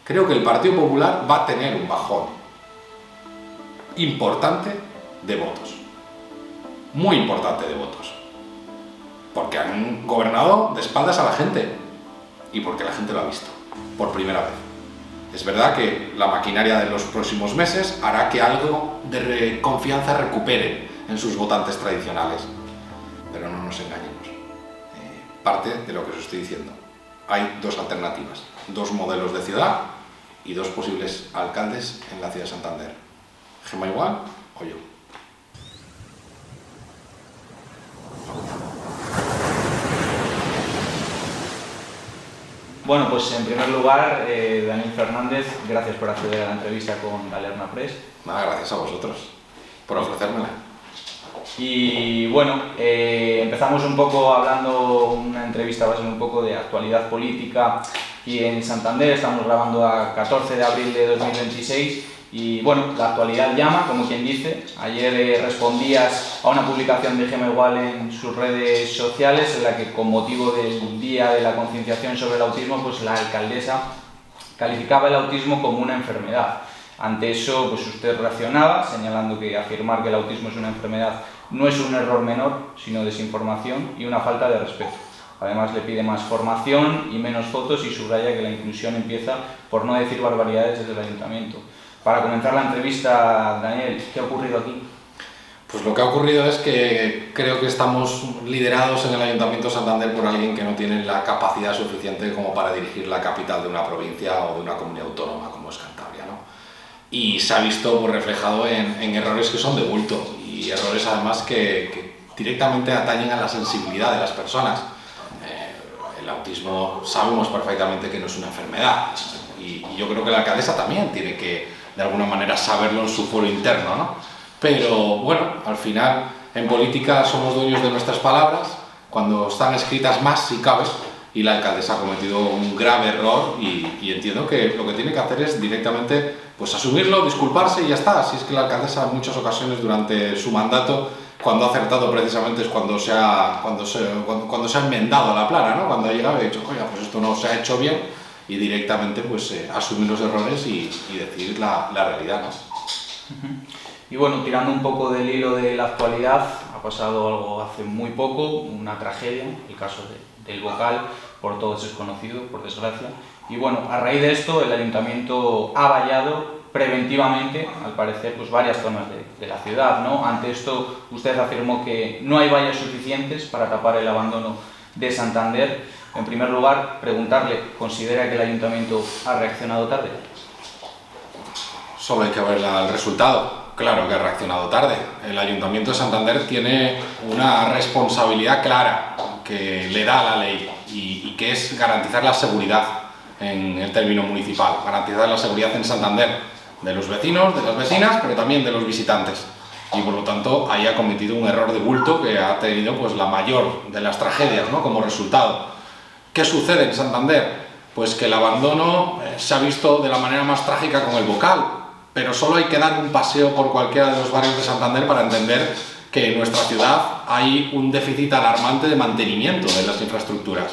creo que el Partido Popular va a tener un bajón importante de votos, muy importante de votos, porque han gobernado de espaldas a la gente y porque la gente lo ha visto por primera vez. Es verdad que la maquinaria de los próximos meses hará que algo de confianza recupere en sus votantes tradicionales, pero no nos engañemos. Parte de lo que os estoy diciendo. Hay dos alternativas, dos modelos de ciudad y dos posibles alcaldes en la ciudad de Santander. Gemma igual o yo. Bueno, pues en primer lugar, Daniel Fernández, gracias por acceder a la entrevista con Galerna Press. Nada, gracias a vosotros por ofrecérmela. Y bueno, empezamos un poco hablando, una entrevista va a ser un poco de actualidad política y en Santander. Estamos grabando a 14 de abril de 2026 y bueno, la actualidad llama, como quien dice. Ayer respondías a una publicación de Gemma Igual en sus redes sociales en la que, con motivo del Día de la Concienciación sobre el Autismo, pues la alcaldesa calificaba el autismo como una enfermedad. Ante eso, pues usted reaccionaba señalando que afirmar que el autismo es una enfermedad no es un error menor, sino desinformación y una falta de respeto. Además, le pide más formación y menos fotos y subraya que la inclusión empieza por no decir barbaridades desde el ayuntamiento. Para comenzar la entrevista, Daniel, ¿qué ha ocurrido aquí? Pues lo que ha ocurrido es que creo que estamos liderados en el Ayuntamiento de Santander por alguien que no tiene la capacidad suficiente como para dirigir la capital de una provincia o de una comunidad autónoma como es Cantabria, ¿no? Y se ha visto pues, reflejado en errores que son de bulto y errores además que directamente atañen a la sensibilidad de las personas. El autismo sabemos perfectamente que no es una enfermedad y yo creo que la alcaldesa también tiene que de alguna manera saberlo en su foro interno, ¿no? Pero bueno, al final en política somos dueños de nuestras palabras, cuando están escritas más si cabe, y la alcaldesa ha cometido un grave error y entiendo que lo que tiene que hacer es directamente pues asumirlo, disculparse y ya está. Si es que la alcaldesa en muchas ocasiones durante su mandato, cuando ha acertado precisamente es cuando se ha enmendado la plana, ¿no? Cuando ha llegado y ha dicho, oiga, pues esto no se ha hecho bien, y directamente pues asumir los errores y decir la realidad, ¿no? Y bueno, tirando un poco del hilo de la actualidad, ha pasado algo hace muy poco, una tragedia, el caso del Bocal, por todos es conocido, por desgracia. Y bueno, a raíz de esto, el ayuntamiento ha vallado preventivamente, al parecer, pues varias zonas de la ciudad, ¿no? Ante esto, usted afirmó que no hay vallas suficientes para tapar el abandono de Santander. En primer lugar, preguntarle, ¿considera que el ayuntamiento ha reaccionado tarde? Solo hay que ver el resultado. Claro que ha reaccionado tarde. El Ayuntamiento de Santander tiene una responsabilidad clara que le da la ley y que es garantizar la seguridad en el término municipal, garantizar la seguridad en Santander de los vecinos, de las vecinas, pero también de los visitantes. Y por lo tanto ahí ha cometido un error de bulto que ha tenido pues, la mayor de las tragedias, ¿no? Como resultado. ¿Qué sucede en Santander? Pues que el abandono se ha visto de la manera más trágica con el Bocal, pero solo hay que dar un paseo por cualquiera de los barrios de Santander para entender que en nuestra ciudad hay un déficit alarmante de mantenimiento de las infraestructuras.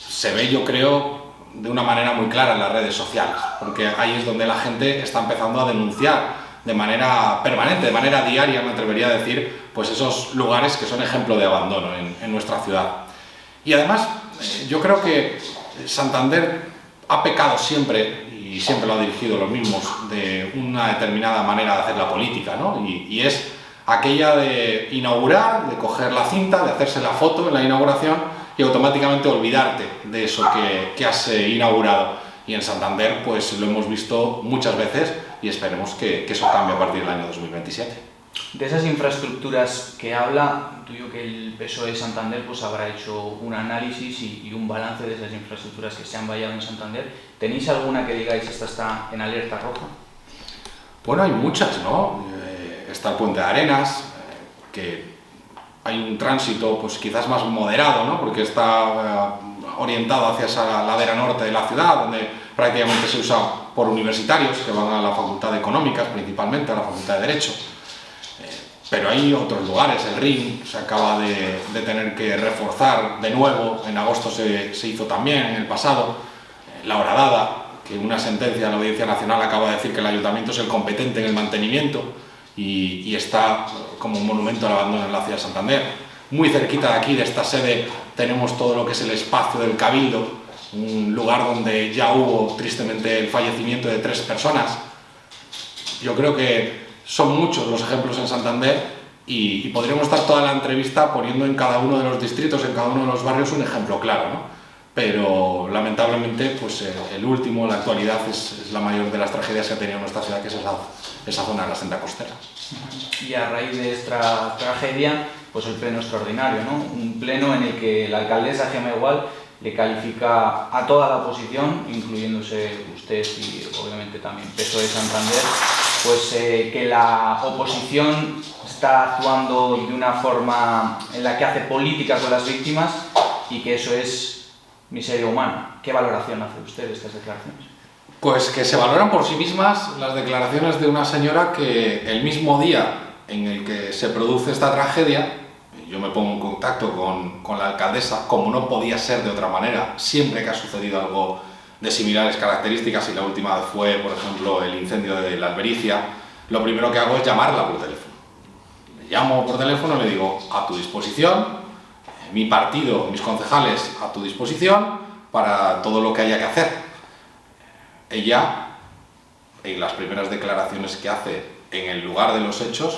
Se ve, yo creo, de una manera muy clara en las redes sociales, porque ahí es donde la gente está empezando a denunciar de manera permanente, de manera diaria, me atrevería a decir, pues esos lugares que son ejemplo de abandono en nuestra ciudad. Y además, yo creo que Santander ha pecado siempre, y siempre lo ha dirigido los mismos, de una determinada manera de hacer la política, ¿no? Y es aquella de inaugurar, de coger la cinta, de hacerse la foto en la inauguración y automáticamente olvidarte de eso que has inaugurado. Y en Santander, pues lo hemos visto muchas veces y esperemos que eso cambie a partir del año 2027. De esas infraestructuras que habla, intuyo que el PSOE de Santander pues, habrá hecho un análisis y un balance de esas infraestructuras que se han vallado en Santander. ¿Tenéis alguna que digáis esta está en alerta roja? Bueno, hay muchas, ¿no? Está el Puente de Arenas, que hay un tránsito pues quizás más moderado, ¿no? Porque está orientado hacia esa ladera norte de la ciudad, donde prácticamente se usa por universitarios que van a la Facultad de Económicas, principalmente a la Facultad de Derecho. Pero hay otros lugares, el Rin se acaba de tener que reforzar de nuevo, en agosto se hizo también, en el pasado, la horadada, que una sentencia de la Audiencia Nacional acaba de decir que el ayuntamiento es el competente en el mantenimiento y está como un monumento al abandono en la ciudad de Santander. Muy cerquita de aquí, de esta sede, tenemos todo lo que es el espacio del Cabildo, un lugar donde ya hubo tristemente el fallecimiento de 3 personas. Yo creo que son muchos los ejemplos en Santander y podríamos estar toda la entrevista poniendo en cada uno de los distritos, en cada uno de los barrios, un ejemplo claro, ¿no? Pero lamentablemente pues, el último, en la actualidad, es la mayor de las tragedias que ha tenido nuestra ciudad, que es esa zona de la senda costera. Y a raíz de esta tragedia, pues el pleno extraordinario, ¿no? Un pleno en el que la alcaldesa Gemma Igual le califica a toda la oposición, incluyéndose usted y obviamente también PSOE de Santander, pues que la oposición está actuando de una forma en la que hace política con las víctimas y que eso es miseria humana. ¿Qué valoración hace usted de estas declaraciones? Pues que se valoran por sí mismas las declaraciones de una señora que el mismo día en el que se produce esta tragedia, yo me pongo en contacto con la alcaldesa, como no podía ser de otra manera, siempre que ha sucedido algo de similares características, y la última vez fue, por ejemplo, el incendio de la Albericia, lo primero que hago es llamarla por teléfono. Le llamo por teléfono y le digo, a tu disposición, mi partido, mis concejales a tu disposición para todo lo que haya que hacer. Ella, en las primeras declaraciones que hace en el lugar de los hechos,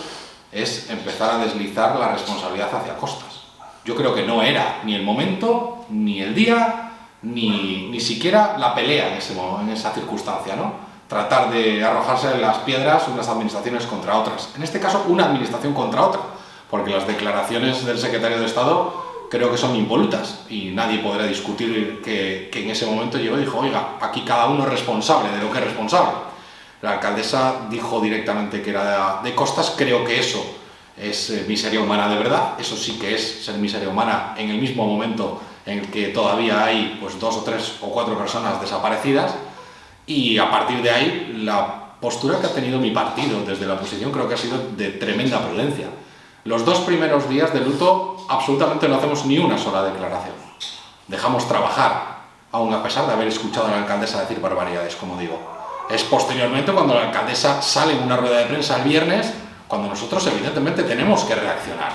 es empezar a deslizar la responsabilidad hacia Costas. Yo creo que no era ni el momento, ni el día, ni siquiera la pelea en esa circunstancia, ¿no? Tratar de arrojarse las piedras unas administraciones contra otras. En este caso, una administración contra otra, porque las declaraciones del secretario de Estado creo que son involutas y nadie podrá discutir que en ese momento llegó y dijo, oiga, aquí cada uno es responsable de lo que es responsable. La alcaldesa dijo directamente que era de Costas. Creo que eso es miseria humana de verdad, eso sí que es ser miseria humana en el mismo momento en el que todavía hay pues 2 o 3 o 4 personas desaparecidas, y a partir de ahí la postura que ha tenido mi partido desde la oposición creo que ha sido de tremenda prudencia. Los 2 primeros días de luto absolutamente no hacemos ni una sola declaración. Dejamos trabajar, aun a pesar de haber escuchado a la alcaldesa decir barbaridades, como digo. Es posteriormente cuando la alcaldesa sale en una rueda de prensa el viernes, cuando nosotros evidentemente tenemos que reaccionar,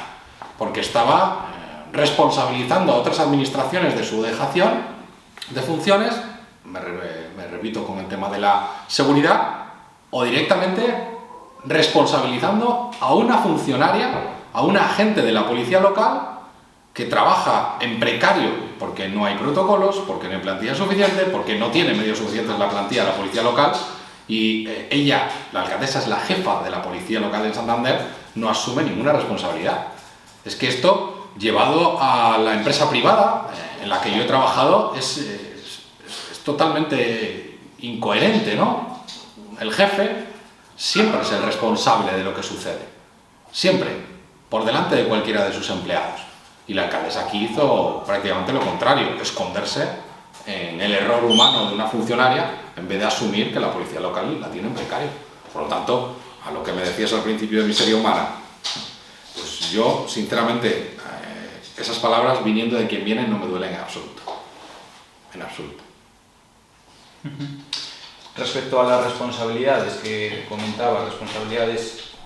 porque estaba responsabilizando a otras administraciones de su dejación de funciones, me repito con el tema de la seguridad, o directamente responsabilizando a una funcionaria, a una agente de la policía local que trabaja en precario porque no hay protocolos, porque no hay plantilla suficiente, porque no tiene medios suficientes la plantilla de la policía local, y ella, la alcaldesa, es la jefa de la policía local de Santander, no asume ninguna responsabilidad. Es que esto, llevado a la empresa privada en la que yo he trabajado, es totalmente incoherente, ¿no? El jefe siempre es el responsable de lo que sucede, siempre, por delante de cualquiera de sus empleados. Y la alcaldesa aquí hizo prácticamente lo contrario, esconderse en el error humano de una funcionaria en vez de asumir que la policía local la tiene en precario. Por lo tanto, a lo que me decías al principio de miseria humana, pues yo, sinceramente, esas palabras viniendo de quien vienen no me duelen en absoluto. En absoluto. Respecto a las responsabilidades que comentaba,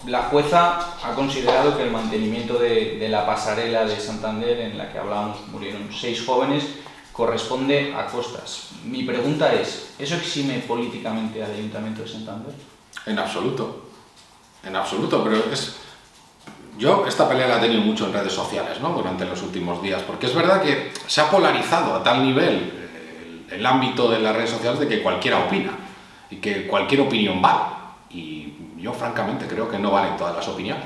la jueza ha considerado que el mantenimiento de la pasarela de Santander, en la que hablábamos, murieron 6 jóvenes, corresponde a Costas. Mi pregunta es, ¿eso exime políticamente al Ayuntamiento de Santander? En absoluto, pero yo esta pelea la he tenido mucho en redes sociales, ¿no? Durante los últimos días, porque es verdad que se ha polarizado a tal nivel el ámbito de las redes sociales de que cualquiera opina y que cualquier opinión vale, y yo francamente creo que no valen todas las opiniones.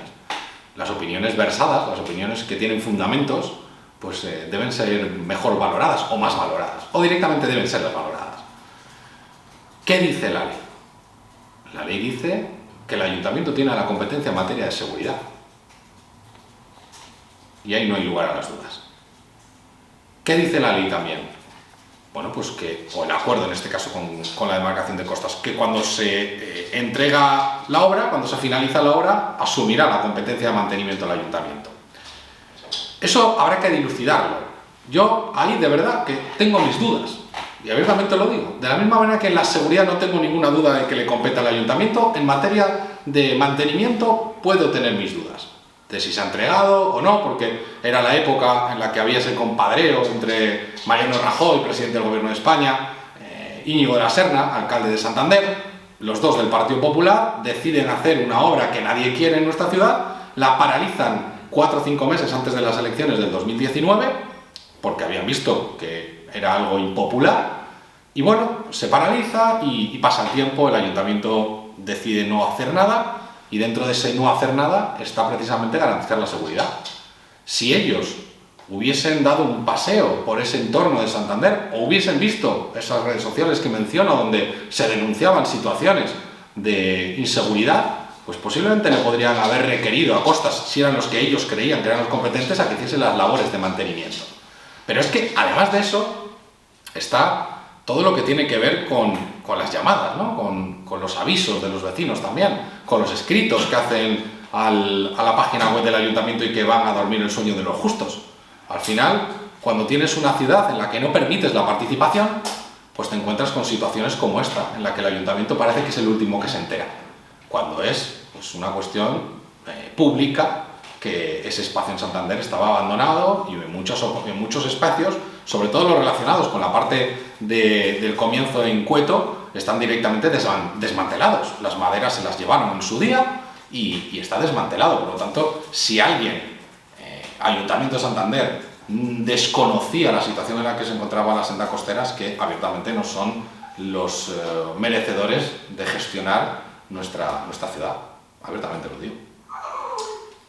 Las opiniones versadas, las opiniones que tienen fundamentos, pues deben ser mejor valoradas o más valoradas, o directamente deben ser desvaloradas. ¿Qué dice la ley? La ley dice que el ayuntamiento tiene la competencia en materia de seguridad. Y ahí no hay lugar a las dudas. ¿Qué dice la ley también? Bueno, pues que, o el acuerdo en este caso con la demarcación de Costas, que cuando se entrega la obra, cuando se finaliza la obra, asumirá la competencia de mantenimiento del ayuntamiento. Eso habrá que dilucidarlo. Yo ahí de verdad que tengo mis dudas. y abiertamente lo digo, de la misma manera que en la seguridad no tengo ninguna duda de que le compete al ayuntamiento, en materia de mantenimiento puedo tener mis dudas de si se ha entregado o no, porque era la época en la que había ese compadreo entre Mariano Rajoy, presidente del Gobierno de España, Íñigo de la Serna, alcalde de Santander. Los dos del Partido Popular deciden hacer una obra que nadie quiere en nuestra ciudad, la paralizan 4 o 5 meses antes de las elecciones del 2019, porque habían visto que era algo impopular, y bueno, se paraliza y pasa el tiempo, el ayuntamiento decide no hacer nada, y dentro de ese no hacer nada está precisamente garantizar la seguridad. Si ellos hubiesen dado un paseo por ese entorno de Santander o hubiesen visto esas redes sociales que menciono donde se denunciaban situaciones de inseguridad, pues posiblemente le podrían haber requerido a costas, si eran los que ellos creían que eran los competentes, a que hiciesen las labores de mantenimiento. Pero es que además de eso está todo lo que tiene que ver con las llamadas, ¿no? con los avisos de los vecinos también, con los escritos que hacen a la página web del ayuntamiento y que van a dormir el sueño de los justos. Al final, cuando tienes una ciudad en la que no permites la participación, pues te encuentras con situaciones como esta, en la que el ayuntamiento parece que es el último que se entera, cuando es pues, una cuestión pública, que ese espacio en Santander estaba abandonado y en muchos espacios, sobre todo los relacionados con la parte del comienzo en Cueto, están directamente desmantelados. Las maderas se las llevaron en su día y está desmantelado. Por lo tanto, si alguien, Ayuntamiento de Santander, desconocía la situación en la que se encontraba la senda costera, es que abiertamente no son los merecedores de gestionar nuestra ciudad. Abiertamente lo digo.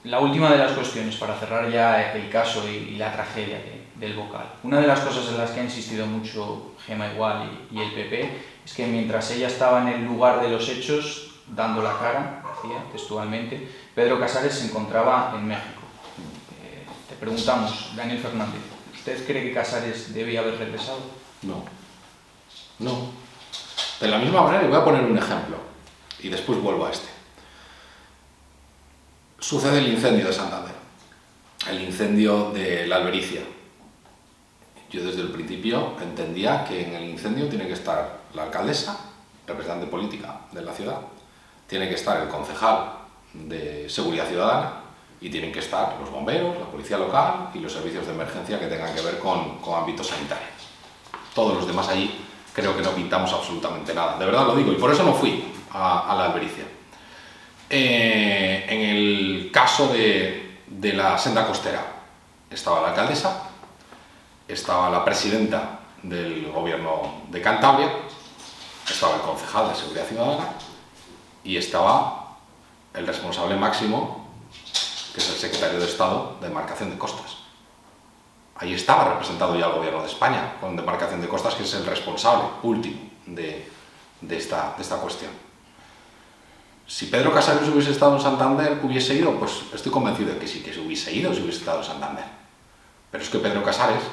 La última de las cuestiones, para cerrar ya el caso y la tragedia del Bocal. Una de las cosas en las que ha insistido mucho Gema Igual y el PP es que mientras ella estaba en el lugar de los hechos, dando la cara, decía textualmente, Pedro Casares se encontraba en México. Te preguntamos, Daniel Fernández, ¿usted cree que Casares debía haber regresado? No. De la misma manera, y voy a poner un ejemplo, y después vuelvo a este. Sucede el incendio de Santander, el incendio de la Albericia. Yo desde el principio entendía que en el incendio tiene que estar la alcaldesa, representante política de la ciudad, tiene que estar el concejal de Seguridad Ciudadana y tienen que estar los bomberos, la policía local y los servicios de emergencia que tengan que ver con ámbito sanitario. Todos los demás allí creo que no pintamos absolutamente nada, de verdad lo digo, y por eso no fui a la Albericia. En el caso de la senda costera estaba la alcaldesa, estaba la presidenta del gobierno de Cantabria, estaba el concejal de Seguridad Ciudadana y estaba el responsable máximo, que es el secretario de Estado de Demarcación de Costas. Ahí estaba representado ya el gobierno de España con Demarcación de Costas, que es el responsable último de esta cuestión. Si Pedro Casares hubiese estado en Santander, ¿hubiese ido? Pues estoy convencido de que sí, que se hubiese ido si hubiese estado en Santander. Pero es que Pedro Casares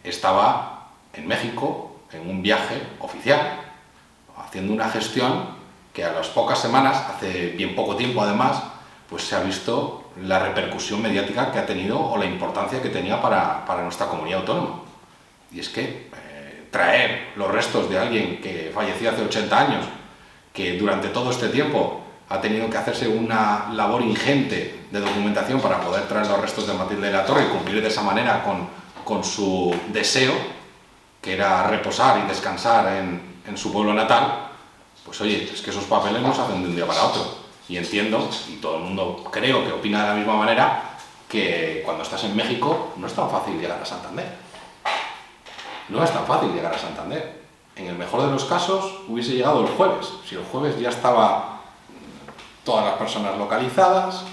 estaba en México en un viaje oficial, haciendo una gestión que a las pocas semanas, hace bien poco tiempo además, pues se ha visto la repercusión mediática que ha tenido o la importancia que tenía para nuestra comunidad autónoma. Y es que traer los restos de alguien que falleció hace 80 años, que durante todo este tiempo ha tenido que hacerse una labor ingente de documentación para poder traer los restos de Matilde de la Torre y cumplir de esa manera con su deseo, que era reposar y descansar en su pueblo natal, pues oye, es que esos papeles no se hacen de un día para otro. Y entiendo, y todo el mundo creo que opina de la misma manera, que cuando estás en México no es tan fácil llegar a Santander. No es tan fácil llegar a Santander. En el mejor de los casos hubiese llegado el jueves. Si el jueves ya estaba todas las personas localizadas,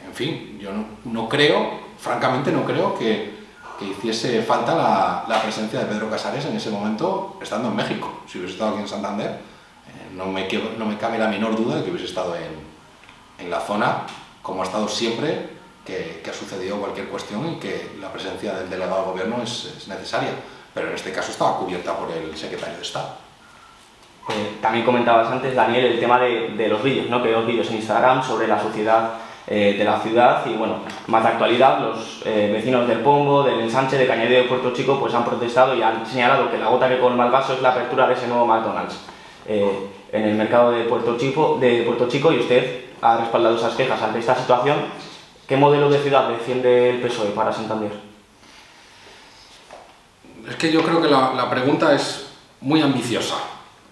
en fin, yo no creo, francamente no creo que hiciese falta la presencia de Pedro Casares en ese momento estando en México. Si hubiese estado aquí en Santander, no me cabe la menor duda de que hubiese estado en la zona, como ha estado siempre que ha sucedido cualquier cuestión y que la presencia del delegado del gobierno es necesaria. Pero en este caso estaba cubierta por el secretario de Estado. También comentabas antes, Daniel, el tema de los vídeos, ¿no? Que hay dos vídeos en Instagram sobre la suciedad de la ciudad. Y bueno, más de actualidad, los vecinos del Pombo, del Ensanche, de Cañadillo de Puerto Chico pues han protestado y han señalado que la gota que colma el vaso es la apertura de ese nuevo McDonald's en el mercado de Puerto Chico, y usted ha respaldado esas quejas. Ante esta situación, ¿qué modelo de ciudad defiende el PSOE para Santander? Es que yo creo que la pregunta es muy ambiciosa.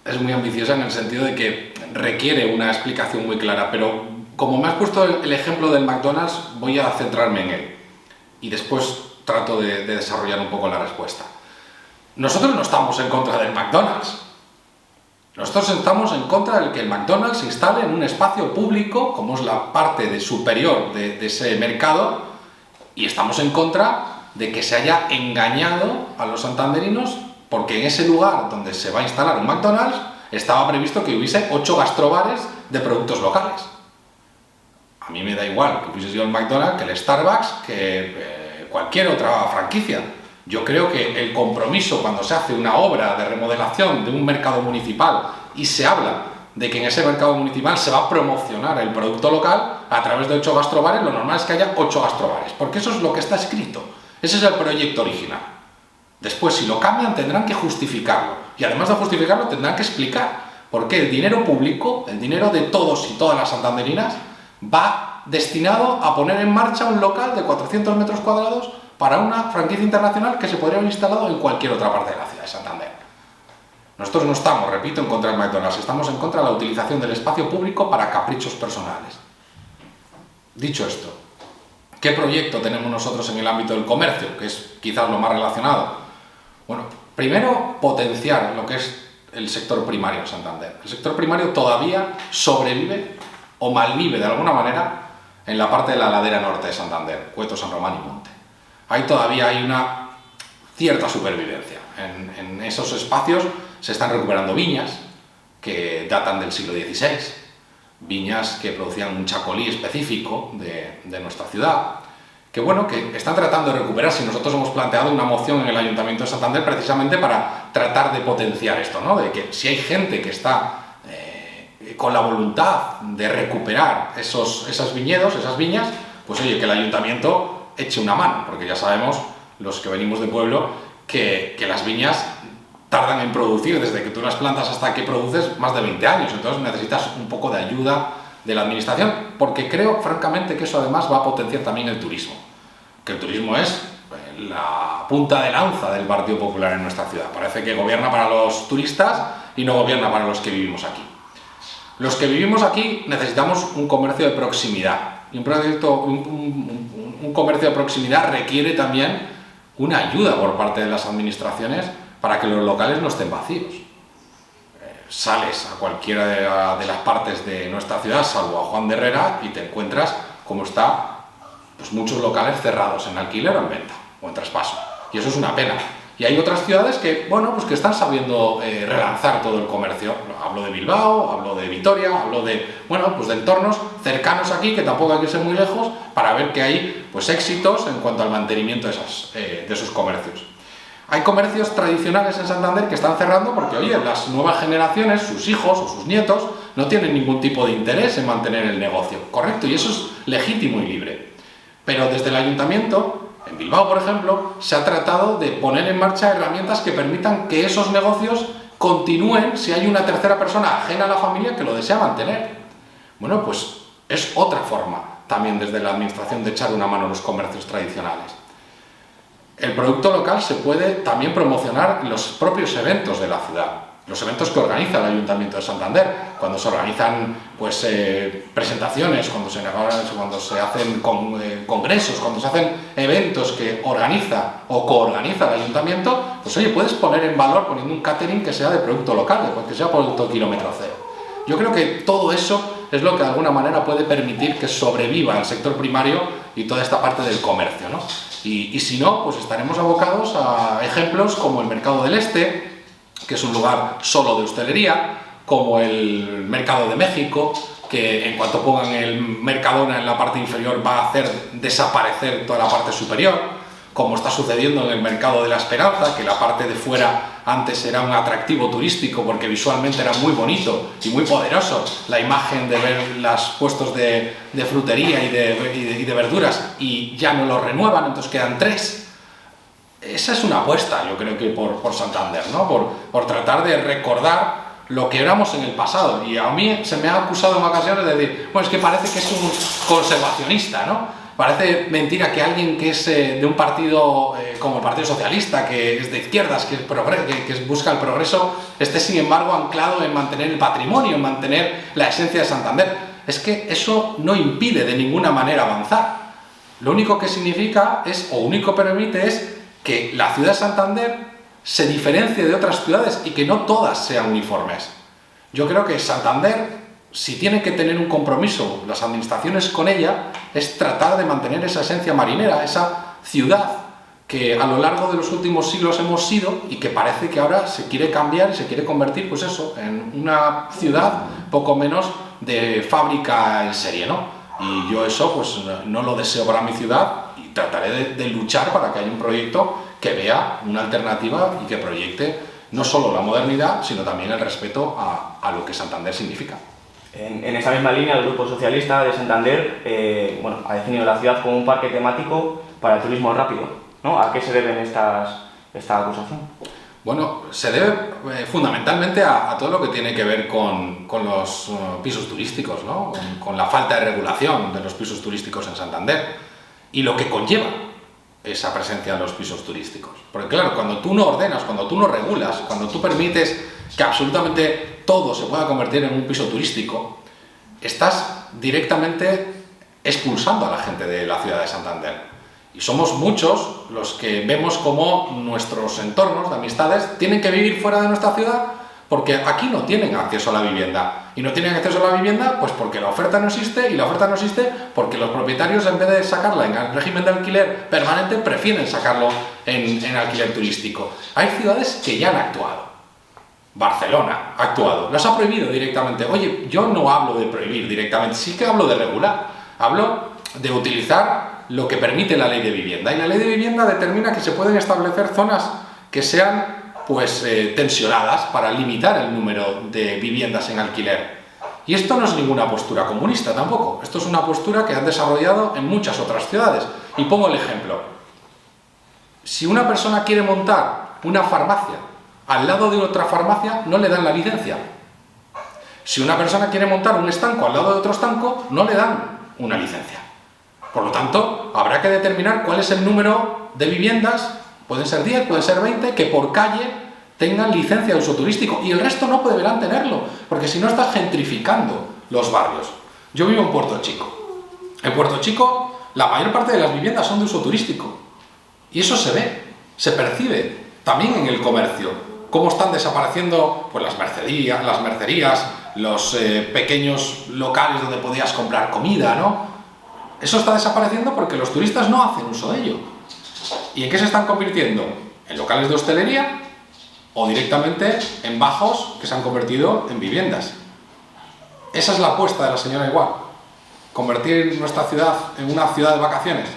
Es muy ambiciosa en el sentido de que requiere una explicación muy clara, pero como me has puesto el ejemplo del McDonald's, voy a centrarme en él y después trato de desarrollar un poco la respuesta. Nosotros no estamos en contra del McDonald's. Nosotros estamos en contra de que el McDonald's se instale en un espacio público, como es la parte superior de ese mercado, y estamos en contra de que se haya engañado a los santanderinos, porque en ese lugar donde se va a instalar un McDonald's estaba previsto que hubiese 8 gastrobares de productos locales. A mí me da igual que hubiese sido el McDonald's, que el Starbucks, que cualquier otra franquicia. Yo creo que el compromiso cuando se hace una obra de remodelación de un mercado municipal y se habla de que en ese mercado municipal se va a promocionar el producto local a través de 8 gastrobares, lo normal es que haya 8 gastrobares, porque eso es lo que está escrito. Ese es el proyecto original. Después, si lo cambian, tendrán que justificarlo. Y además de justificarlo, tendrán que explicar por qué el dinero público, el dinero de todos y todas las santanderinas, va destinado a poner en marcha un local de 400 metros cuadrados para una franquicia internacional que se podría haber instalado en cualquier otra parte de la ciudad de Santander. Nosotros no estamos, repito, en contra del McDonald's, estamos en contra de la utilización del espacio público para caprichos personales. Dicho esto, ¿qué proyecto tenemos nosotros en el ámbito del comercio? Que es quizás lo más relacionado. Bueno, primero, potenciar lo que es el sector primario en Santander. El sector primario todavía sobrevive o malvive de alguna manera en la parte de la ladera norte de Santander, Cueto, San Román y Monte. Ahí todavía hay una cierta supervivencia. En esos espacios se están recuperando viñas que datan del siglo XVI, viñas que producían un chacolí específico de nuestra ciudad, que bueno, que están tratando de recuperarse. Nosotros hemos planteado una moción en el Ayuntamiento de Santander precisamente para tratar de potenciar esto, ¿no? De que si hay gente que está con la voluntad de recuperar esos viñedos, esas viñas, pues oye, que el Ayuntamiento eche una mano, porque ya sabemos, los que venimos de pueblo, que las viñas tardan en producir, desde que tú las plantas hasta que produces, más de 20 años, entonces necesitas un poco de ayuda de la administración, porque creo francamente que eso además va a potenciar también el turismo, que el turismo es la punta de lanza del Partido Popular en nuestra ciudad. Parece que gobierna para los turistas y no gobierna para los que vivimos aquí. Los que vivimos aquí necesitamos un comercio de proximidad, y un comercio de proximidad requiere también una ayuda por parte de las administraciones para que los locales no estén vacíos. Sales a cualquiera de las partes de nuestra ciudad, salvo a Juan de Herrera, y te encuentras como está, pues muchos locales cerrados en alquiler o en venta o en traspaso, y eso es una pena. Y hay otras ciudades que, bueno, pues que están sabiendo relanzar todo el comercio. Hablo de Bilbao, hablo de Vitoria, hablo de, bueno, pues de entornos cercanos aquí, que tampoco hay que ser muy lejos, para ver que hay pues éxitos en cuanto al mantenimiento de esos comercios. Hay comercios tradicionales en Santander que están cerrando porque, oye, las nuevas generaciones, sus hijos o sus nietos, no tienen ningún tipo de interés en mantener el negocio. Correcto, y eso es legítimo y libre. Pero desde el ayuntamiento, en Bilbao, por ejemplo, se ha tratado de poner en marcha herramientas que permitan que esos negocios continúen si hay una tercera persona ajena a la familia que lo desea mantener. Bueno, pues es otra forma también desde la administración de echar una mano a los comercios tradicionales. El producto local se puede también promocionar en los propios eventos de la ciudad, los eventos que organiza el Ayuntamiento de Santander, cuando se organizan pues, presentaciones, cuando se hacen congresos, cuando se hacen eventos que organiza o coorganiza el Ayuntamiento, pues oye, puedes poner en valor poniendo un catering que sea de producto local, que sea producto kilómetro cero. Yo creo que todo eso es lo que de alguna manera puede permitir que sobreviva el sector primario y toda esta parte del comercio, ¿no? Y si no, pues estaremos abocados a ejemplos como el Mercado del Este, que es un lugar solo de hostelería, como el Mercado de México, que en cuanto pongan el Mercadona en la parte inferior va a hacer desaparecer toda la parte superior, como está sucediendo en el Mercado de la Esperanza, que la parte de fuera antes era un atractivo turístico porque visualmente era muy bonito y muy poderoso la imagen de ver los puestos de frutería y de verduras, y ya no lo renuevan, entonces quedan 3. Esa es una apuesta, yo creo que por Santander, ¿no? Por tratar de recordar lo que éramos en el pasado. Y a mí se me ha acusado en ocasiones de decir, bueno, es que parece que es un conservacionista, ¿no? Parece mentira que alguien que es de un partido como el Partido Socialista, que es de izquierdas, que busca el progreso, esté sin embargo anclado en mantener el patrimonio, en mantener la esencia de Santander. Es que eso no impide de ninguna manera avanzar. Lo único que significa o único que permite es que la ciudad de Santander se diferencie de otras ciudades y que no todas sean uniformes. Yo creo que Santander, si tiene que tener un compromiso las administraciones con ella, es tratar de mantener esa esencia marinera, esa ciudad que a lo largo de los últimos siglos hemos sido y que parece que ahora se quiere cambiar y se quiere convertir, pues eso, en una ciudad poco menos de fábrica en serie, ¿no? Y yo eso pues no lo deseo para mi ciudad y trataré de luchar para que haya un proyecto que vea una alternativa y que proyecte no solo la modernidad, sino también el respeto a lo que Santander significa. En esa misma línea, el Grupo Socialista de Santander ha definido la ciudad como un parque temático para el turismo rápido, ¿no? ¿A qué se deben esta acusación? Bueno, se debe fundamentalmente a todo lo que tiene que ver con los pisos turísticos, ¿no? Con la falta de regulación de los pisos turísticos en Santander y lo que conlleva esa presencia de los pisos turísticos. Porque claro, cuando tú no ordenas, cuando tú no regulas, cuando tú permites que absolutamente todo se pueda convertir en un piso turístico, estás directamente expulsando a la gente de la ciudad de Santander. Y somos muchos los que vemos cómo nuestros entornos de amistades tienen que vivir fuera de nuestra ciudad porque aquí no tienen acceso a la vivienda. Y no tienen acceso a la vivienda pues porque la oferta no existe, y la oferta no existe porque los propietarios, en vez de sacarla en el régimen de alquiler permanente, prefieren sacarlo en alquiler turístico. Hay ciudades que ya han actuado. Barcelona ha actuado, las ha prohibido directamente. Oye, yo no hablo de prohibir directamente, sí que hablo de regular. Hablo de utilizar lo que permite la ley de vivienda. Y la ley de vivienda determina que se pueden establecer zonas que sean tensionadas para limitar el número de viviendas en alquiler. Y esto no es ninguna postura comunista tampoco. Esto es una postura que han desarrollado en muchas otras ciudades. Y pongo el ejemplo. Si una persona quiere montar una farmacia al lado de otra farmacia, no le dan la licencia. Si una persona quiere montar un estanco al lado de otro estanco, no le dan una licencia. Por lo tanto, habrá que determinar cuál es el número de viviendas, pueden ser 10, pueden ser 20, que por calle tengan licencia de uso turístico, y el resto no deberán tenerlo, porque si no estás gentrificando los barrios. Yo vivo en Puerto Chico. En Puerto Chico, la mayor parte de las viviendas son de uso turístico, y eso se ve, se percibe, también en el comercio. Cómo están desapareciendo pues, las mercerías, los pequeños locales donde podías comprar comida, ¿no? Eso está desapareciendo porque los turistas no hacen uso de ello. ¿Y en qué se están convirtiendo? ¿En locales de hostelería o directamente en bajos que se han convertido en viviendas? Esa es la apuesta de la señora Igual. Convertir nuestra ciudad en una ciudad de vacaciones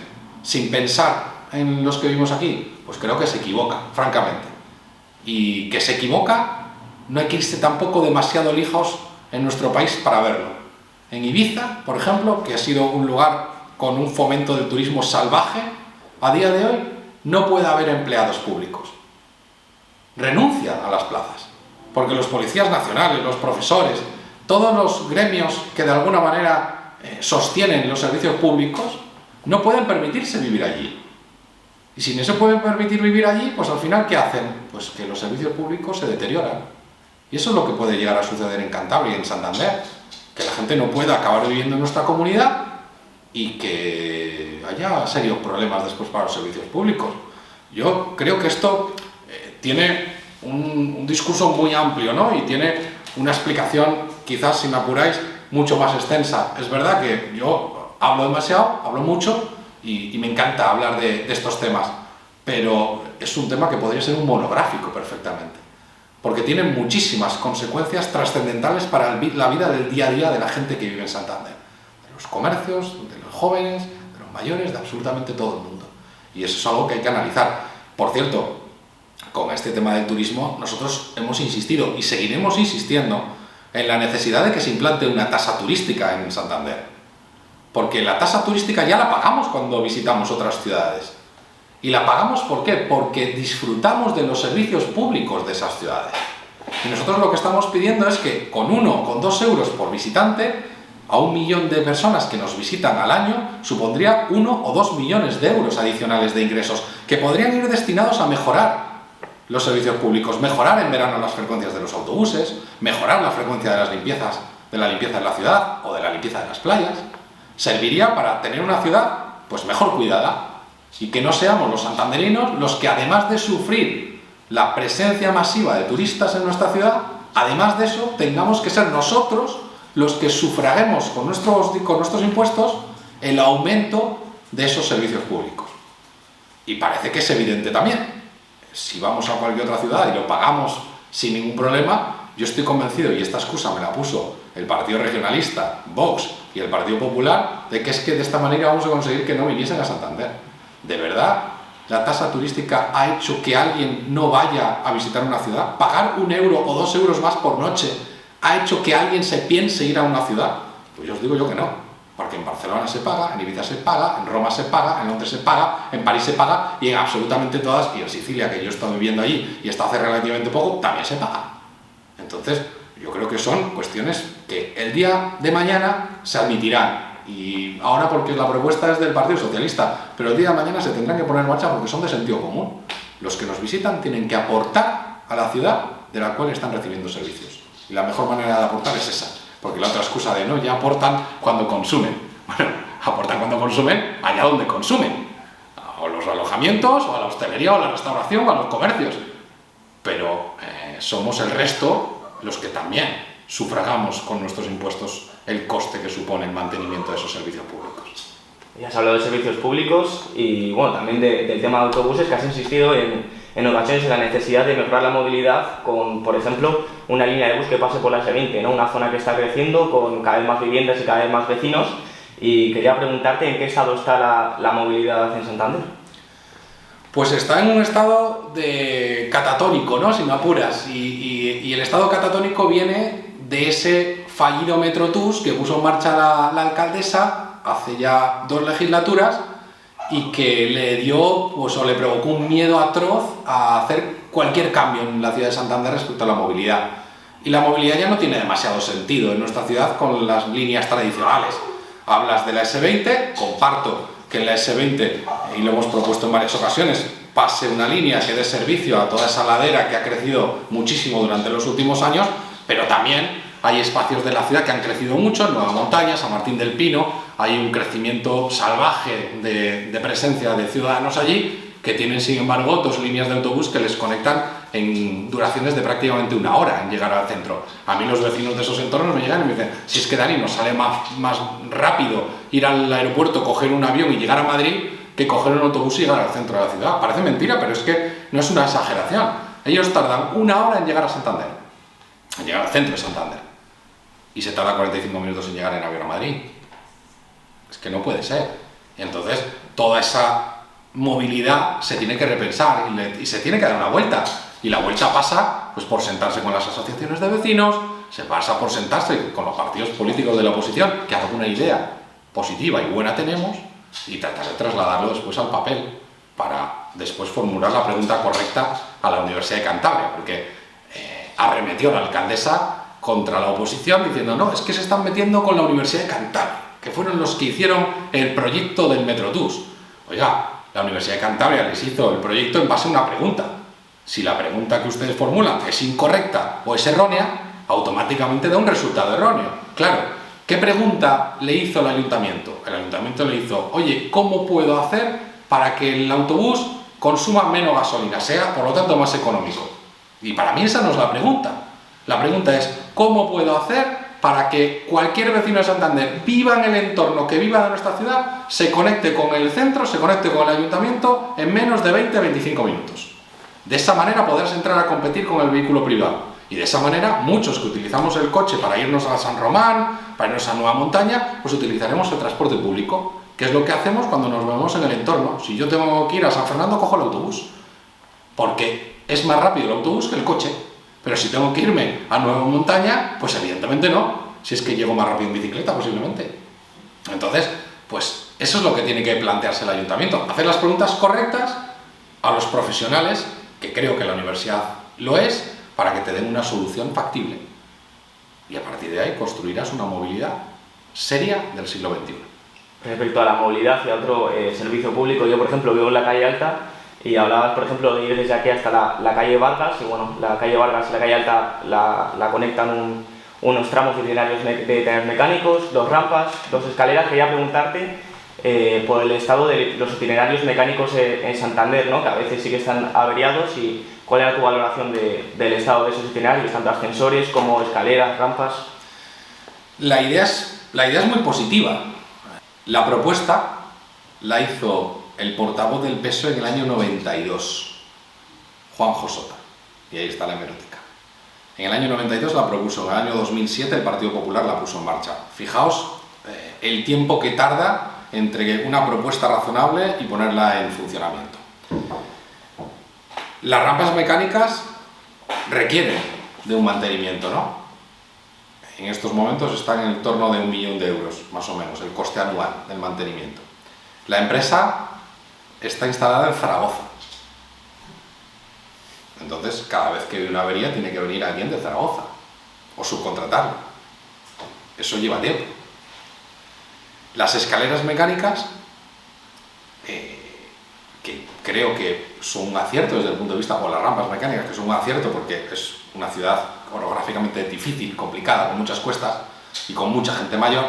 sin pensar en los que vivimos aquí, pues creo que se equivoca, francamente. Y que se equivoca, no hay que irse tampoco demasiado lejos en nuestro país para verlo. En Ibiza, por ejemplo, que ha sido un lugar con un fomento del turismo salvaje, a día de hoy no puede haber empleados públicos. Renuncian a las plazas, porque los policías nacionales, los profesores, todos los gremios que de alguna manera sostienen los servicios públicos, no pueden permitirse vivir allí. Y si no se pueden permitir vivir allí, pues al final, ¿qué hacen? Pues que los servicios públicos se deterioran. Y eso es lo que puede llegar a suceder en Cantabria y en Santander. Que la gente no pueda acabar viviendo en nuestra comunidad y que haya serios problemas después para los servicios públicos. Yo creo que esto tiene un discurso muy amplio, ¿no? Y tiene una explicación, quizás si me apuráis, mucho más extensa. Es verdad que yo hablo demasiado, hablo mucho, y me encanta hablar de estos temas, pero es un tema que podría ser un monográfico perfectamente, porque tiene muchísimas consecuencias trascendentales para la vida del día a día de la gente que vive en Santander, de los comercios, de los jóvenes, de los mayores, de absolutamente todo el mundo. Y eso es algo que hay que analizar. Por cierto, con este tema del turismo, nosotros hemos insistido y seguiremos insistiendo en la necesidad de que se implante una tasa turística en Santander. Porque la tasa turística ya la pagamos cuando visitamos otras ciudades. ¿Y la pagamos por qué? Porque disfrutamos de los servicios públicos de esas ciudades. Y nosotros lo que estamos pidiendo es que con 2 euros por visitante, a 1 millón de personas que nos visitan al año, supondría 1 o 2 millones de euros adicionales de ingresos que podrían ir destinados a mejorar los servicios públicos, mejorar en verano las frecuencias de los autobuses, mejorar la frecuencia de la limpieza de la ciudad o de la limpieza de las playas. Serviría para tener una ciudad pues mejor cuidada y que no seamos los santanderinos los que, además de sufrir la presencia masiva de turistas en nuestra ciudad, además de eso tengamos que ser nosotros los que sufraguemos con nuestros impuestos el aumento de esos servicios públicos. Y parece que es evidente también. Si vamos a cualquier otra ciudad y lo pagamos sin ningún problema, yo estoy convencido, y esta excusa me la puso el Partido Regionalista, Vox y el Partido Popular, de que es que de esta manera vamos a conseguir que no viniesen a Santander. ¿De verdad la tasa turística ha hecho que alguien no vaya a visitar una ciudad? ¿Pagar 1 euro o 2 euros más por noche ha hecho que alguien se piense ir a una ciudad? Pues yo os digo yo que no. Porque en Barcelona se paga, en Ibiza se paga, en Roma se paga, en Londres se paga, en París se paga y en absolutamente todas, y en Sicilia, que yo he estado viviendo allí y he estado hace relativamente poco, también se paga. Entonces, yo creo que son cuestiones que el día de mañana se admitirán. Y ahora porque la propuesta es del Partido Socialista, pero el día de mañana se tendrán que poner en marcha porque son de sentido común. Los que nos visitan tienen que aportar a la ciudad de la cual están recibiendo servicios. Y la mejor manera de aportar es esa. Porque la otra excusa de no, ya aportan cuando consumen. Bueno, aportan cuando consumen allá donde consumen. O los alojamientos, o a la hostelería, o a la restauración, o a los comercios. Pero somos el resto los que también sufragamos con nuestros impuestos el coste que supone el mantenimiento de esos servicios públicos. Ya has hablado de servicios públicos y bueno, también del tema de autobuses, que has insistido en ocasiones en la necesidad de mejorar la movilidad con, por ejemplo, una línea de bus que pase por la S20, ¿no? Una zona que está creciendo con cada vez más viviendas y cada vez más vecinos, y quería preguntarte en qué estado está la movilidad en Santander. Pues está en un estado de catatónico, ¿no? Si me apuras, y el estado catatónico viene de ese fallido Metrotús que puso en marcha la alcaldesa hace ya 2 legislaturas y que le dio, pues, o le provocó un miedo atroz a hacer cualquier cambio en la ciudad de Santander respecto a la movilidad. Y la movilidad ya no tiene demasiado sentido en nuestra ciudad con las líneas tradicionales. Hablas de la S20, comparto que en la S20, y lo hemos propuesto en varias ocasiones, pase una línea que dé servicio a toda esa ladera que ha crecido muchísimo durante los últimos años, pero también hay espacios de la ciudad que han crecido mucho, en Nueva Montaña, San Martín del Pino, hay un crecimiento salvaje de presencia de ciudadanos allí, que tienen sin embargo 2 líneas de autobús que les conectan en duraciones de prácticamente 1 hora en llegar al centro. A mí los vecinos de esos entornos me llegan y me dicen, si es que Dani, nos sale más rápido ir al aeropuerto, coger un avión y llegar a Madrid, que coger un autobús y llegar al centro de la ciudad. Parece mentira, pero es que no es una exageración. Ellos tardan 1 hora en llegar a Santander, en llegar al centro de Santander, y se tarda 45 minutos en llegar en avión a Madrid. Es que no puede ser. Y entonces toda esa movilidad se tiene que repensar y se tiene que dar una vuelta. Y la vuelta pasa pues por sentarse con las asociaciones de vecinos, se pasa por sentarse con los partidos políticos de la oposición, que alguna idea positiva y buena tenemos, y tratar de trasladarlo después al papel para después formular la pregunta correcta a la Universidad de Cantabria, porque arremetió la alcaldesa contra la oposición diciendo, no, es que se están metiendo con la Universidad de Cantabria, que fueron los que hicieron el proyecto del Metrotús. Oiga, la Universidad de Cantabria les hizo el proyecto en base a una pregunta. Si la pregunta que ustedes formulan es incorrecta o es errónea, automáticamente da un resultado erróneo. Claro, ¿qué pregunta le hizo el ayuntamiento? El ayuntamiento le hizo, oye, ¿cómo puedo hacer para que el autobús consuma menos gasolina, sea por lo tanto más económico? Y para mí esa no es la pregunta. La pregunta es, ¿cómo puedo hacer para que cualquier vecino de Santander viva en el entorno que viva de nuestra ciudad, se conecte con el centro, se conecte con el ayuntamiento en menos de 20-25 minutos? De esa manera podrás entrar a competir con el vehículo privado. Y de esa manera, muchos que utilizamos el coche para irnos a San Román, para irnos a Nueva Montaña, pues utilizaremos el transporte público, que es lo que hacemos cuando nos movemos en el entorno. Si yo tengo que ir a San Fernando, cojo el autobús, porque ¿Es más rápido el autobús que el coche? Pero si tengo que irme a Nueva Montaña, pues evidentemente no, si es que llego más rápido en bicicleta posiblemente. Entonces, pues eso es lo que tiene que plantearse el ayuntamiento, hacer las preguntas correctas a los profesionales, que creo que la universidad lo es, para que te den una solución factible. Y a partir de ahí construirás una movilidad seria del siglo XXI. Respecto a la movilidad y a otro servicio público, yo por ejemplo vivo en la calle Alta y hablabas por ejemplo de ir desde aquí hasta la calle Vargas, y bueno, la calle Vargas y la calle Alta la conectan unos tramos itinerarios de trenes mecánicos, 2 rampas, 2 escaleras. Quería preguntarte por el estado de los itinerarios mecánicos en Santander, ¿no? Que a veces sí que están averiados, y cuál era tu valoración del estado de esos itinerarios, tanto ascensores como escaleras, rampas. La idea es muy positiva. La propuesta la hizo el portavoz del PSOE en el año 92, Juanjo Sota, y ahí está la hemeroteca. En el año 92 la propuso, en el año 2007 el Partido Popular la puso en marcha. Fijaos el tiempo que tarda entre una propuesta razonable y ponerla en funcionamiento. Las rampas mecánicas requieren de un mantenimiento, ¿no? En estos momentos están en el torno de 1 millón de euros, más o menos, el coste anual del mantenimiento. La empresa está instalada en Zaragoza. Entonces, cada vez que hay una avería tiene que venir alguien de Zaragoza o subcontratarlo. Eso lleva tiempo. Las escaleras mecánicas, que creo que son un acierto desde el punto de vista, o las rampas mecánicas, que son un acierto porque es una ciudad orográficamente difícil, complicada, con muchas cuestas y con mucha gente mayor,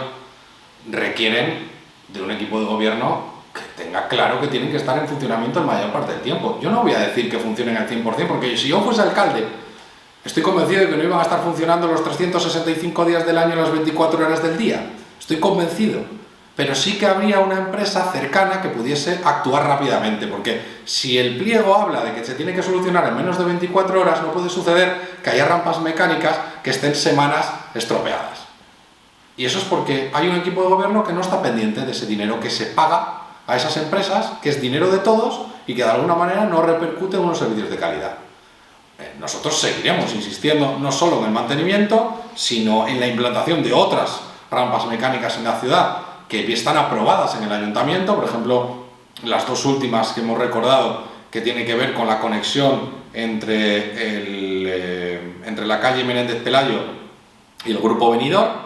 requieren de un equipo de gobierno que tenga claro que tienen que estar en funcionamiento la mayor parte del tiempo. Yo no voy a decir que funcionen al 100%, porque si yo fuese alcalde, estoy convencido de que no iban a estar funcionando los 365 días del año, las 24 horas del día. Estoy convencido. Pero sí que habría una empresa cercana que pudiese actuar rápidamente, porque si el pliego habla de que se tiene que solucionar en menos de 24 horas, no puede suceder que haya rampas mecánicas que estén semanas estropeadas. Y eso es porque hay un equipo de gobierno que no está pendiente de ese dinero que se paga a esas empresas, que es dinero de todos y que de alguna manera no repercute en unos servicios de calidad. Nosotros seguiremos insistiendo no solo en el mantenimiento, sino en la implantación de otras rampas mecánicas en la ciudad que están aprobadas en el ayuntamiento. Por ejemplo, las 2 últimas que hemos recordado, que tiene que ver con la conexión entre la calle Menéndez Pelayo y el Grupo Benidorm,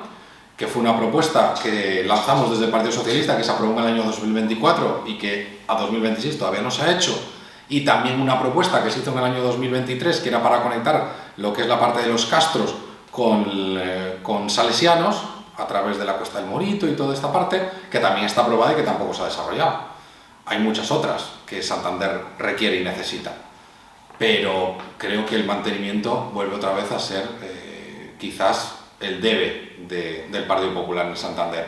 que fue una propuesta que lanzamos desde el Partido Socialista, que se aprobó en el año 2024 y que a 2026 todavía no se ha hecho, y también una propuesta que se hizo en el año 2023, que era para conectar lo que es la parte de los Castros con Salesianos, a través de la Cuesta del Morito y toda esta parte, que también está aprobada y que tampoco se ha desarrollado. Hay muchas otras que Santander requiere y necesita, pero creo que el mantenimiento vuelve otra vez a ser quizás el debe del Partido Popular en Santander.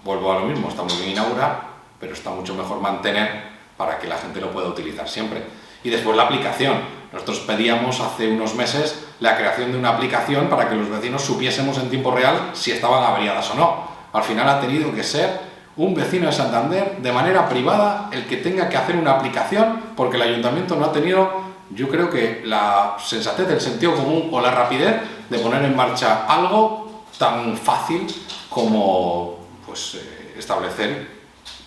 Vuelvo a lo mismo, está muy bien inaugurar, pero está mucho mejor mantener para que la gente lo pueda utilizar siempre. Y después la aplicación. Nosotros pedíamos hace unos meses la creación de una aplicación para que los vecinos supiésemos en tiempo real si estaban averiadas o no. Al final ha tenido que ser un vecino de Santander, de manera privada, el que tenga que hacer una aplicación, porque el ayuntamiento no ha tenido, yo creo que la sensatez, el sentido común o la rapidez de poner en marcha algo tan fácil como establecer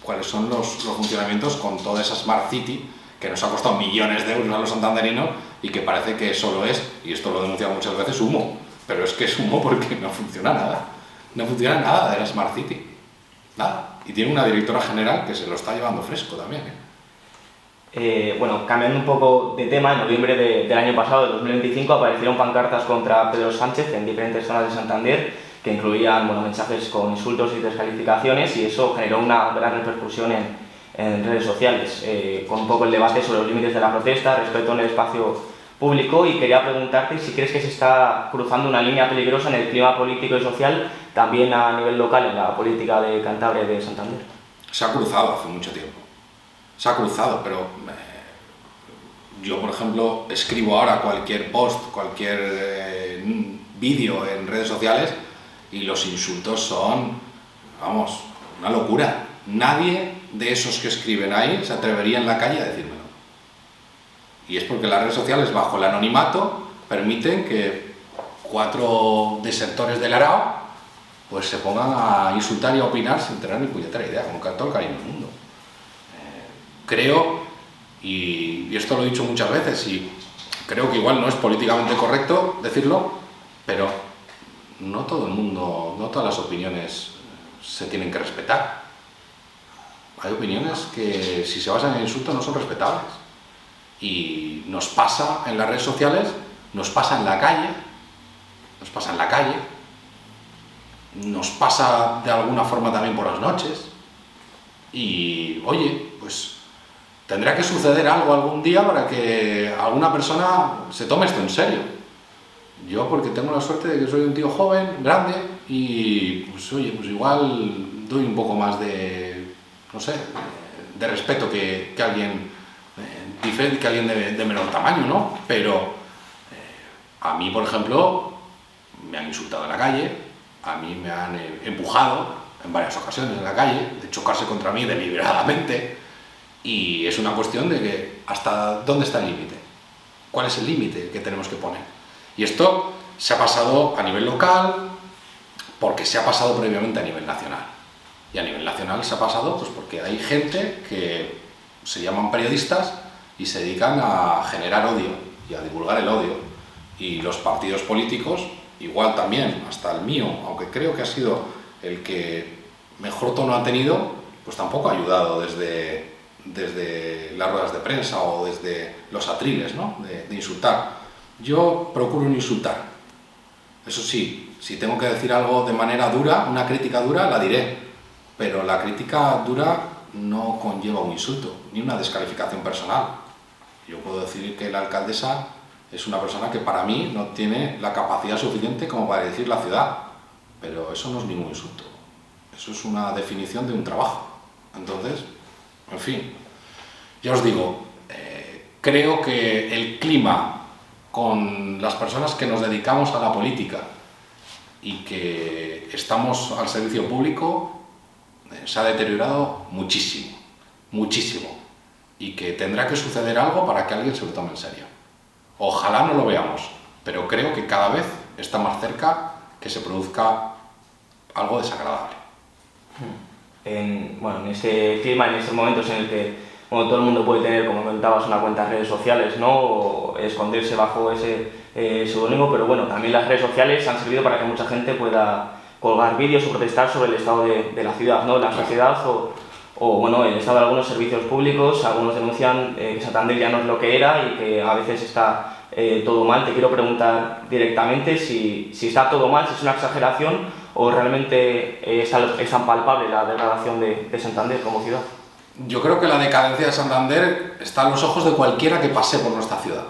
cuáles son los funcionamientos con toda esa Smart City que nos ha costado millones de euros a los santanderinos y que parece que solo es, y esto lo he denunciado muchas veces, humo. Pero es que es humo porque no funciona nada. No funciona nada de la Smart City. Nada. Y tiene una directora general que se lo está llevando fresco también. Bueno, cambiando un poco de tema, en noviembre del año pasado, de 2025, aparecieron pancartas contra Pedro Sánchez en diferentes zonas de Santander, que incluían mensajes con insultos y descalificaciones, y eso generó una gran repercusión en redes sociales, con un poco el debate sobre los límites de la protesta, respeto en el espacio público, y quería preguntarte si crees que se está cruzando una línea peligrosa en el clima político y social, también a nivel local, en la política de Cantabria y de Santander. Se ha cruzado hace mucho tiempo. Se ha cruzado, pero yo, por ejemplo, escribo ahora cualquier post, cualquier vídeo en redes sociales y los insultos son, vamos, una locura. Nadie de esos que escriben ahí se atrevería en la calle a decírmelo. Y es porque las redes sociales, bajo el anonimato, permiten que 4 desertores del Arao pues se pongan a insultar y a opinar sin tener ni puñetera idea, con todo el cariño del mundo. Creo, y esto lo he dicho muchas veces, y creo que igual no es políticamente correcto decirlo, pero no todo el mundo, no todas las opiniones se tienen que respetar. Hay opiniones que, si se basan en insultos, no son respetables. Y nos pasa en las redes sociales, nos pasa en la calle, nos pasa de alguna forma también por las noches. Y, oye, pues tendrá que suceder algo algún día para que alguna persona se tome esto en serio. Yo, porque tengo la suerte de que soy un tío joven, grande, y pues oye, pues igual doy un poco más de, no sé, de respeto que alguien diferente, que alguien de menor tamaño, ¿no? Pero a mí, por ejemplo, me han insultado en la calle, a mí me han empujado en varias ocasiones en la calle, de chocarse contra mí deliberadamente, y es una cuestión de que hasta dónde está el límite, cuál es el límite que tenemos que poner. Y esto se ha pasado a nivel local porque se ha pasado previamente a nivel nacional. Y a nivel nacional se ha pasado pues porque hay gente que se llaman periodistas y se dedican a generar odio y a divulgar el odio. Y los partidos políticos, igual también, hasta el mío, aunque creo que ha sido el que mejor tono ha tenido, pues tampoco ha ayudado desde las ruedas de prensa o desde los atriles, ¿no? de insultar. Yo procuro no insultar. Eso sí, si tengo que decir algo de manera dura, una crítica dura, la diré. Pero la crítica dura no conlleva un insulto, ni una descalificación personal. Yo puedo decir que la alcaldesa es una persona que para mí no tiene la capacidad suficiente como para dirigir la ciudad. Pero eso no es ningún insulto. Eso es una definición de un trabajo. Entonces, en fin, ya os digo, creo que el clima con las personas que nos dedicamos a la política y que estamos al servicio público se ha deteriorado muchísimo, muchísimo, y que tendrá que suceder algo para que alguien se lo tome en serio. Ojalá no lo veamos, pero creo que cada vez está más cerca que se produzca algo desagradable. En este clima, en estos momentos en el que todo el mundo puede tener, como comentabas, una cuenta en redes sociales, ¿no? O esconderse bajo ese seudónimo, pero bueno, también las redes sociales han servido para que mucha gente pueda colgar vídeos o protestar sobre el estado de la ciudad, ¿no? La sociedad o bueno, el estado de algunos servicios públicos. Algunos denuncian que Santander ya no es lo que era y que a veces está todo mal. Te quiero preguntar directamente si está todo mal, si es una exageración o realmente es tan palpable la degradación de Santander como ciudad. Yo creo que la decadencia de Santander está a los ojos de cualquiera que pase por nuestra ciudad.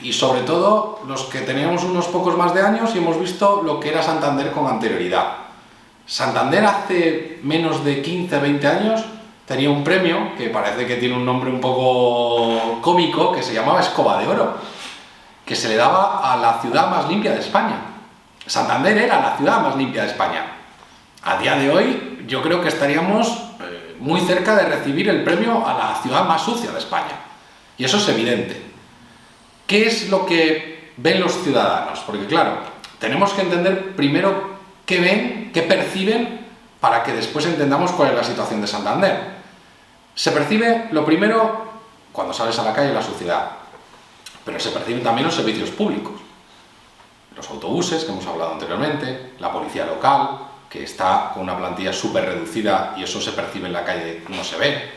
Y sobre todo los que tenemos unos pocos más de años y hemos visto lo que era Santander con anterioridad. Santander hace menos de 15-20 años tenía un premio que parece que tiene un nombre un poco cómico, que se llamaba Escoba de Oro, que se le daba a la ciudad más limpia de España. Santander era la ciudad más limpia de España. A día de hoy yo creo que estaríamos muy cerca de recibir el premio a la ciudad más sucia de España. Y eso es evidente. ¿Qué es lo que ven los ciudadanos? Porque claro, tenemos que entender primero qué ven, qué perciben, para que después entendamos cuál es la situación de Santander. Se percibe, lo primero, cuando sales a la calle, la suciedad. Pero se perciben también los servicios públicos. Los autobuses, que hemos hablado anteriormente, la policía local, que está con una plantilla súper reducida y eso se percibe en la calle, no se ve.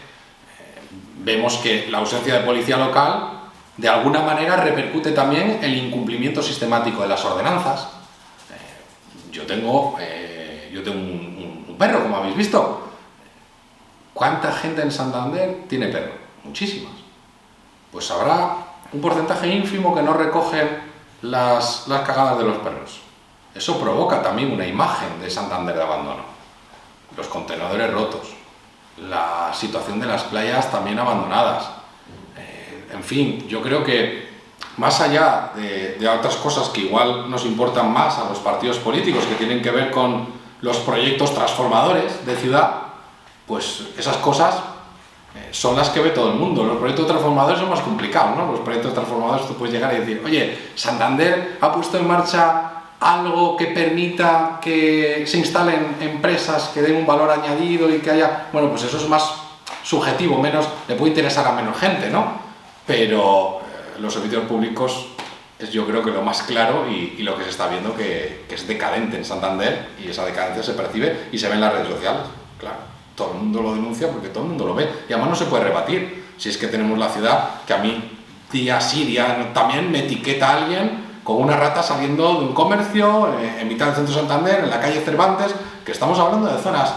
Vemos que la ausencia de policía local de alguna manera repercute también el incumplimiento sistemático de las ordenanzas. Yo tengo un perro, como habéis visto. ¿Cuánta gente en Santander tiene perro? Muchísimas. Pues habrá un porcentaje ínfimo que no recoge las cagadas de los perros. Eso provoca también una imagen de Santander de abandono. Los contenedores rotos, la situación de las playas también abandonadas. En fin, yo creo que más allá de otras cosas que igual nos importan más a los partidos políticos, que tienen que ver con los proyectos transformadores de ciudad, pues esas cosas son las que ve todo el mundo. Los proyectos transformadores son más complicados, ¿no? Los proyectos transformadores tú puedes llegar y decir, oye, Santander ha puesto en marcha algo que permita que se instalen empresas que den un valor añadido y que haya... Bueno, pues eso es más subjetivo, menos, le puede interesar a menos gente, ¿no? Pero los servicios públicos es, yo creo, que lo más claro y lo que se está viendo que es decadente en Santander, y esa decadencia se percibe y se ve en las redes sociales, claro. Todo el mundo lo denuncia porque todo el mundo lo ve y además no se puede rebatir. Si es que tenemos la ciudad que a mí día sí, día también me etiqueta alguien con una rata saliendo de un comercio en mitad del centro de Santander, en la calle Cervantes, que estamos hablando de zonas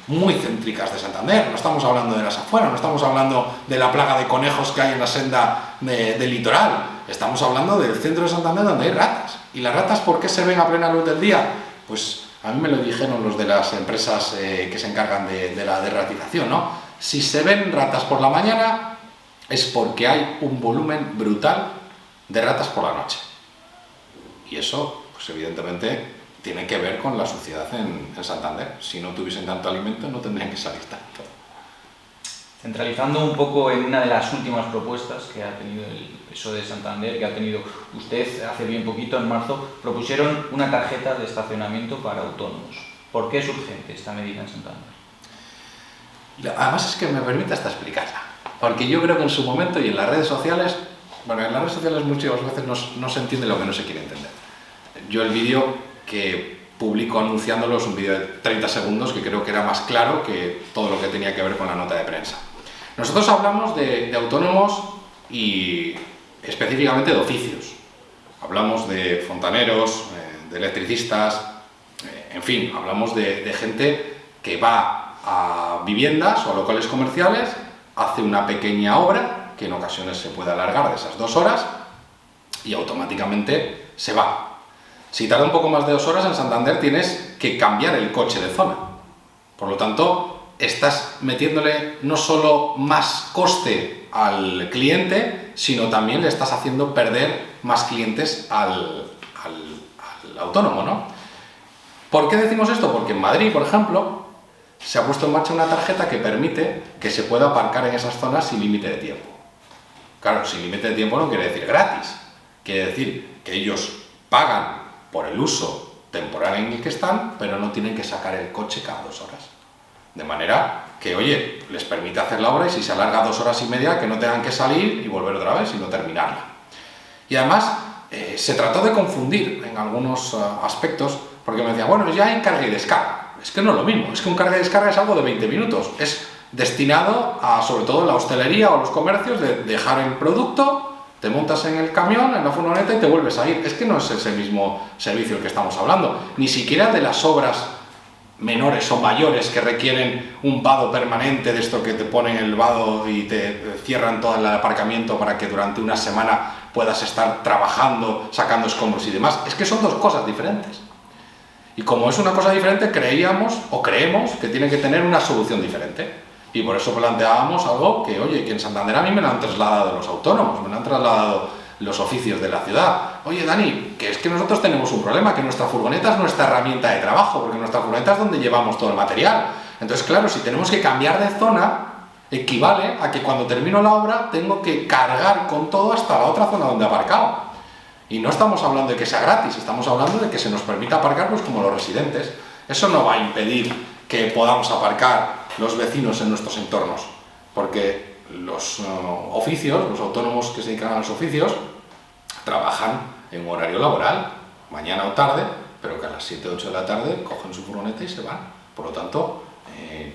muy céntricas de Santander, no estamos hablando de las afueras, no estamos hablando de la plaga de conejos que hay en la senda del litoral, estamos hablando del centro de Santander donde hay ratas. ¿Y las ratas por qué se ven a plena luz del día? Pues a mí me lo dijeron los de las empresas que se encargan de la derratización, ¿no? Si se ven ratas por la mañana es porque hay un volumen brutal de ratas por la noche. Y eso, pues evidentemente, tiene que ver con la suciedad en Santander. Si no tuviesen tanto alimento, no tendrían que salir tanto. Centralizando un poco en una de las últimas propuestas que ha tenido el PSOE de Santander, que ha tenido usted hace bien poquito, en marzo, propusieron una tarjeta de estacionamiento para autónomos. ¿Por qué es urgente esta medida en Santander? Además es que me permite hasta explicarla, porque yo creo que en su momento y en las redes sociales, bueno, en las redes sociales muchas veces no se entiende lo que no se quiere entender. Yo el vídeo que publico anunciándolo es un vídeo de 30 segundos que creo que era más claro que todo lo que tenía que ver con la nota de prensa. Nosotros hablamos de autónomos y específicamente de oficios. Hablamos de fontaneros, de electricistas, en fin, hablamos de gente que va a viviendas o a locales comerciales, hace una pequeña obra, que en ocasiones se puede alargar de esas 2 horas, y automáticamente se va. Si tarda un poco más de 2 horas, en Santander tienes que cambiar el coche de zona. Por lo tanto, estás metiéndole no solo más coste al cliente, sino también le estás haciendo perder más clientes al autónomo, ¿no? ¿Por qué decimos esto? Porque en Madrid, por ejemplo, se ha puesto en marcha una tarjeta que permite que se pueda aparcar en esas zonas sin límite de tiempo. Claro, sin límite de tiempo no quiere decir gratis. Quiere decir que ellos pagan por el uso temporal en el que están, pero no tienen que sacar el coche cada 2 horas. De manera que, oye, les permite hacer la obra y si se alarga 2 horas y media, que no tengan que salir y volver otra vez, sino terminarla. Y además, se trató de confundir en algunos aspectos, porque me decían, bueno, ya hay carga y descarga. Es que no es lo mismo, es que un carga y descarga es algo de 20 minutos. Es destinado a, sobre todo, la hostelería o los comercios, de dejar el producto, te montas en el camión, en la furgoneta y te vuelves a ir. Es que no es ese mismo servicio el que estamos hablando. Ni siquiera de las obras menores o mayores que requieren un vado permanente, de esto que te ponen el vado y te cierran todo el aparcamiento para que durante una semana puedas estar trabajando, sacando escombros y demás. Es que son 2 cosas diferentes. Y como es una cosa diferente, creíamos o creemos que tiene que tener una solución diferente. Y por eso planteábamos algo que, oye, que en Santander a mí me lo han trasladado los autónomos, me lo han trasladado los oficios de la ciudad. Oye, Dani, que es que nosotros tenemos un problema, que nuestra furgoneta es nuestra herramienta de trabajo, porque nuestra furgoneta es donde llevamos todo el material. Entonces, claro, si tenemos que cambiar de zona, equivale a que cuando termino la obra tengo que cargar con todo hasta la otra zona donde he aparcado. Y no estamos hablando de que sea gratis, estamos hablando de que se nos permita aparcar pues como los residentes. Eso no va a impedir que podamos aparcar los vecinos en nuestros entornos, porque los oficios, los autónomos que se dedican a los oficios, trabajan en un horario laboral, mañana o tarde, pero que a las 7 o 8 de la tarde cogen su furgoneta y se van. Por lo tanto,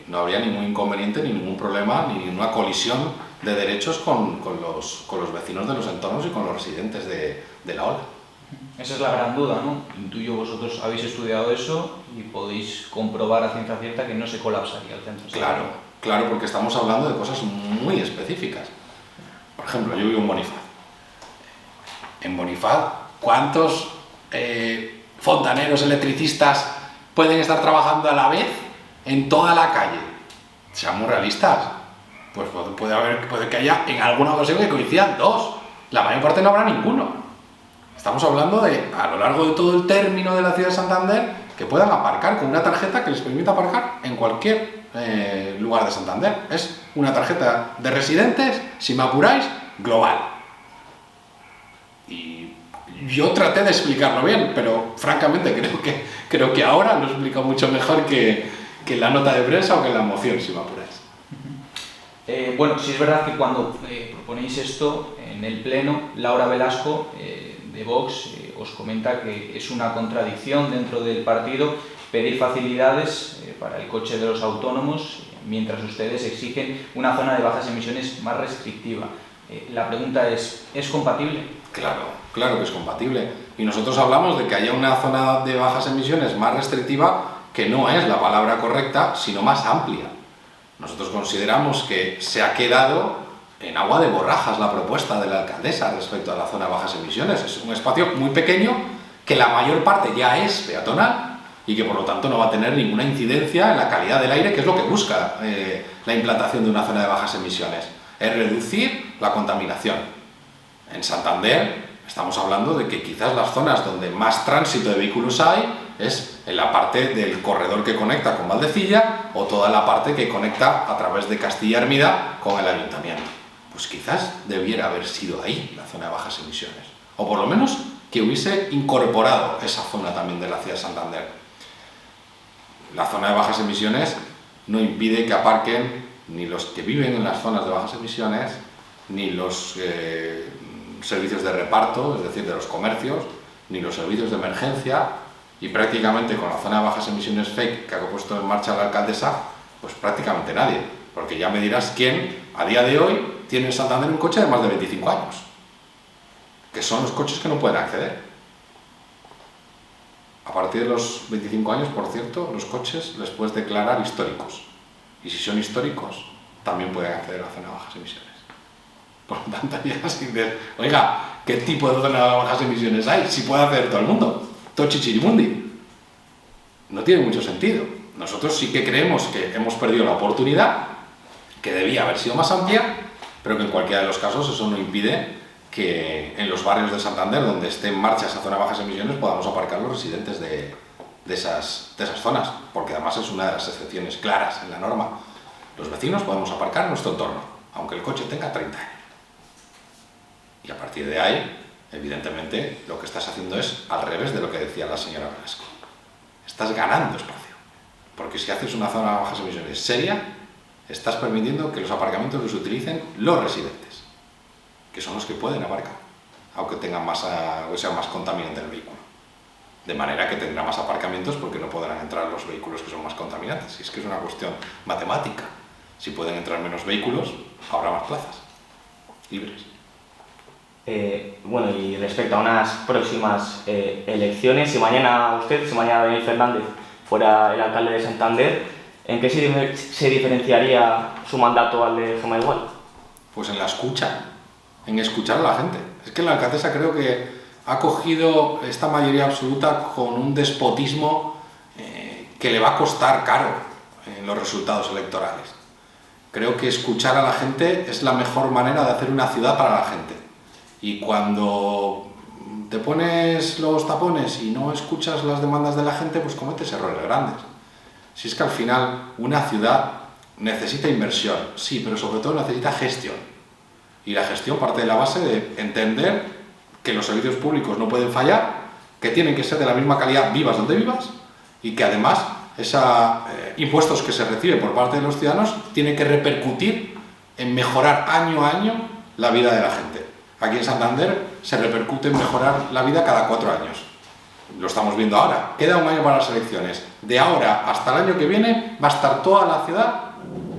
no habría ningún inconveniente, ni ningún problema, ni ninguna colisión de derechos con los vecinos de los entornos y con los residentes de la ola. Esa es la gran duda, ¿no? Intuyo vosotros habéis estudiado eso y podéis comprobar a ciencia cierta que no se colapsaría el centro. Claro, porque estamos hablando de cosas muy específicas. Por ejemplo, yo vivo en Bonifaz. En Bonifaz, ¿cuántos fontaneros, electricistas pueden estar trabajando a la vez en toda la calle? Seamos realistas. Pues puede que haya en alguna ocasión que coincidan 2. La mayor parte no habrá ninguno. Estamos hablando de, a lo largo de todo el término de la ciudad de Santander, que puedan aparcar con una tarjeta que les permita aparcar en cualquier lugar de Santander. Es una tarjeta de residentes, si me apuráis, global. Y yo traté de explicarlo bien, pero francamente creo que ahora lo explico mucho mejor que en la nota de prensa o que en la moción, si me apuráis. Bueno, sí es verdad que cuando proponéis esto en el Pleno, Laura Velasco de Vox os comenta que es una contradicción dentro del partido pedir facilidades para el coche de los autónomos mientras ustedes exigen una zona de bajas emisiones más restrictiva. La pregunta es compatible? Claro que es compatible. Y nosotros hablamos de que haya una zona de bajas emisiones más restrictiva, que no es la palabra correcta, sino más amplia. Nosotros consideramos que se ha quedado en agua de borrajas la propuesta de la alcaldesa respecto a la zona de bajas emisiones. Es un espacio muy pequeño que la mayor parte ya es peatonal y que por lo tanto no va a tener ninguna incidencia en la calidad del aire, que es lo que busca la implantación de una zona de bajas emisiones. Es reducir la contaminación. En Santander estamos hablando de que quizás las zonas donde más tránsito de vehículos hay es en la parte del corredor que conecta con Valdecilla o toda la parte que conecta a través de Castilla Hermida con el ayuntamiento. Pues quizás debiera haber sido ahí la zona de bajas emisiones, o por lo menos que hubiese incorporado esa zona también de la ciudad de Santander. La zona de bajas emisiones no impide que aparquen ni los que viven en las zonas de bajas emisiones, ni los servicios de reparto, es decir, de los comercios, ni los servicios de emergencia, y prácticamente con la zona de bajas emisiones fake que ha puesto en marcha la alcaldesa, pues prácticamente nadie, porque ya me dirás quién a día de hoy tiene en Santander un coche de más de 25 años, que son los coches que no pueden acceder. A partir de los 25 años, por cierto, los coches les puedes declarar históricos, y si son históricos, también pueden acceder a la zona de bajas emisiones. Por lo tanto, ya sin ver, oiga, ¿qué tipo de zona de bajas emisiones hay? Si puede hacer todo el mundo, todo chichirimundi. No tiene mucho sentido. Nosotros sí que creemos que hemos perdido la oportunidad, que debía haber sido más amplia, pero que en cualquiera de los casos eso no impide que en los barrios de Santander, donde esté en marcha esa zona de bajas emisiones, podamos aparcar los residentes de esas zonas, porque además es una de las excepciones claras en la norma. Los vecinos podemos aparcar en nuestro entorno, aunque el coche tenga 30 años. Y a partir de ahí, evidentemente, lo que estás haciendo es al revés de lo que decía la señora Velasco. Estás ganando espacio, porque si haces una zona de bajas emisiones seria, estás permitiendo que los aparcamientos los utilicen los residentes, que son los que pueden aparcar, aunque tengan o sea más contaminante el vehículo. De manera que tendrá más aparcamientos porque no podrán entrar los vehículos que son más contaminantes. Y es que es una cuestión matemática. Si pueden entrar menos vehículos, habrá más plazas libres. Bueno, y respecto a unas próximas elecciones, si mañana Daniel Fernández fuera el alcalde de Santander, ¿en qué se diferenciaría su mandato al de Gemma Igual? Pues en la escucha, en escuchar a la gente. Es que la alcaldesa creo que ha cogido esta mayoría absoluta con un despotismo que le va a costar caro en los resultados electorales. Creo que escuchar a la gente es la mejor manera de hacer una ciudad para la gente. Y cuando te pones los tapones y no escuchas las demandas de la gente, pues cometes errores grandes. Si es que al final una ciudad necesita inversión, sí, pero sobre todo necesita gestión. Y la gestión parte de la base de entender que los servicios públicos no pueden fallar, que tienen que ser de la misma calidad vivas donde vivas, y que además esos impuestos que se reciben por parte de los ciudadanos tienen que repercutir en mejorar año a año la vida de la gente. Aquí en Santander se repercute en mejorar la vida cada 4 años. Lo estamos viendo ahora. Queda un año para las elecciones. De ahora hasta el año que viene va a estar toda la ciudad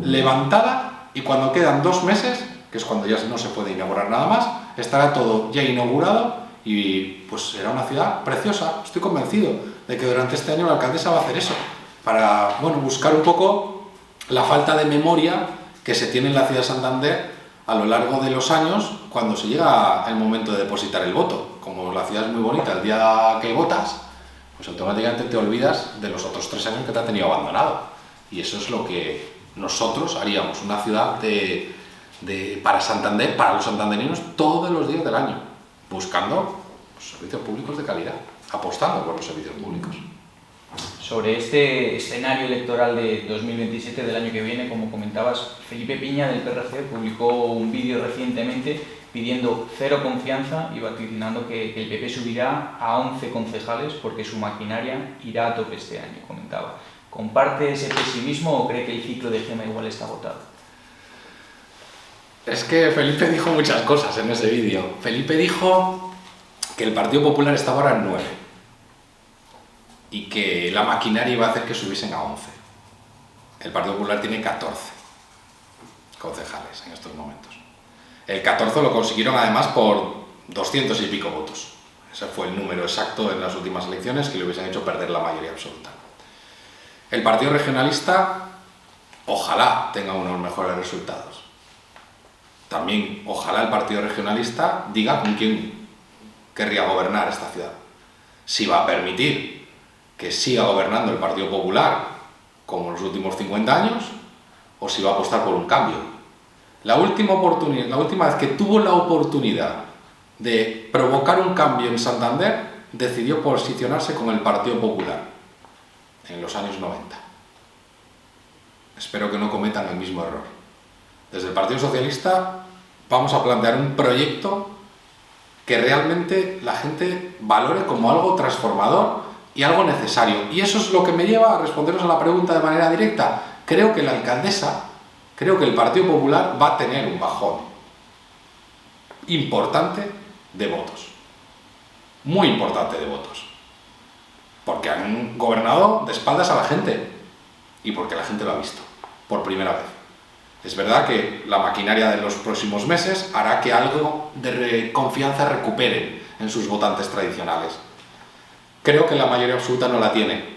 levantada, y cuando quedan 2 meses, que es cuando ya no se puede inaugurar nada más, estará todo ya inaugurado y pues será una ciudad preciosa. Estoy convencido de que durante este año la alcaldesa va a hacer eso, para buscar un poco la falta de memoria que se tiene en la ciudad de Santander a lo largo de los años cuando se llega el momento de depositar el voto. Como la ciudad es muy bonita el día que votas, pues automáticamente te olvidas de los otros 3 años que te ha tenido abandonado. Y eso es lo que nosotros haríamos, una ciudad para Santander, para los santanderinos, todos los días del año, buscando Pues servicios públicos de calidad, apostando por los servicios públicos. Sobre este escenario electoral de 2027, del año que viene, como comentabas, Felipe Piña del PRC publicó un vídeo recientemente pidiendo cero confianza y vaticinando que el PP subirá a 11 concejales porque su maquinaria irá a tope este año, comentaba. ¿Comparte ese pesimismo o cree que el ciclo de Gema igual está agotado? Es que Felipe dijo muchas cosas en ese vídeo. Felipe dijo que el Partido Popular estaba ahora en 9 y que la maquinaria iba a hacer que subiesen a 11. El Partido Popular tiene 14 concejales en estos momentos. El 14 lo consiguieron además por 200 y pico votos. Ese fue el número exacto en las últimas elecciones que le hubiesen hecho perder la mayoría absoluta. El Partido Regionalista ojalá tenga unos mejores resultados. También ojalá el Partido Regionalista diga con quién querría gobernar esta ciudad. Si va a permitir que siga gobernando el Partido Popular como en los últimos 50 años o si va a apostar por un cambio. La última vez que tuvo la oportunidad de provocar un cambio en Santander, decidió posicionarse con el Partido Popular en los años 90. Espero que no cometan el mismo error. Desde el Partido Socialista vamos a plantear un proyecto que realmente la gente valore como algo transformador y algo necesario. Y eso es lo que me lleva a responderos a la pregunta de manera directa. Creo que la alcaldesa, creo que el Partido Popular va a tener un bajón importante de votos. Muy importante de votos. Porque han gobernado de espaldas a la gente y porque la gente lo ha visto por primera vez. Es verdad que la maquinaria de los próximos meses hará que algo de confianza recuperen en sus votantes tradicionales. Creo que la mayoría absoluta no la tiene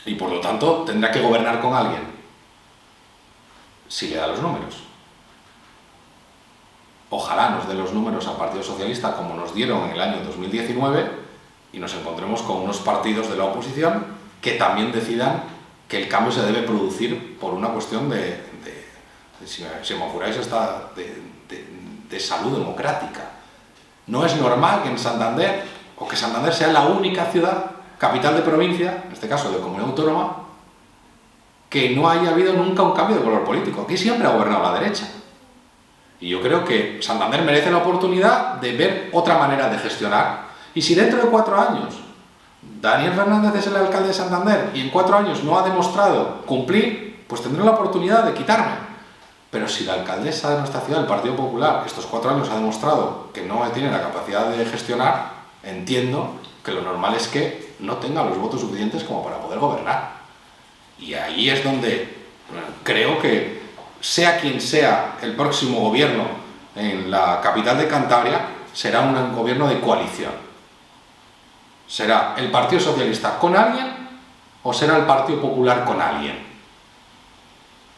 y por lo tanto tendrá que gobernar con alguien si le da los números. Ojalá nos dé los números al Partido Socialista como nos dieron en el año 2019 y nos encontremos con unos partidos de la oposición que también decidan que el cambio se debe producir por una cuestión si me apuráis, de salud democrática. No es normal que en Santander, o que Santander sea la única ciudad, capital de provincia, en este caso de comunidad autónoma, que no haya habido nunca un cambio de color político. Aquí siempre ha gobernado la derecha. Y yo creo que Santander merece la oportunidad de ver otra manera de gestionar. Y si dentro de 4 años Daniel Fernández es el alcalde de Santander y en 4 años no ha demostrado cumplir, pues tendré la oportunidad de quitarme. Pero si la alcaldesa de nuestra ciudad, el Partido Popular, estos 4 años ha demostrado que no tiene la capacidad de gestionar, entiendo que lo normal es que no tenga los votos suficientes como para poder gobernar. Y ahí es donde creo que, sea quien sea el próximo gobierno en la capital de Cantabria, será un gobierno de coalición. ¿Será el Partido Socialista con alguien o será el Partido Popular con alguien?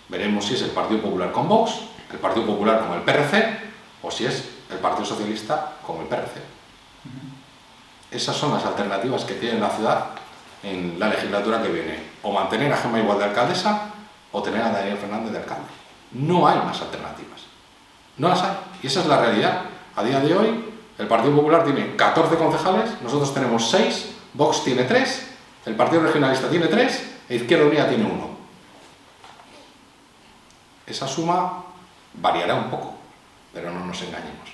Veremos si es el Partido Popular con Vox, el Partido Popular con el PRC o si es el Partido Socialista con el PRC. Esas son las alternativas que tiene la ciudad en la legislatura que viene. O mantener a Gema Igual de alcaldesa o tener a Daniel Fernández de alcalde. No hay más alternativas. No las hay. Y esa es la realidad. A día de hoy, el Partido Popular tiene 14 concejales, nosotros tenemos 6, Vox tiene 3, el Partido Regionalista tiene 3 e Izquierda Unida tiene 1. Esa suma variará un poco, pero no nos engañemos.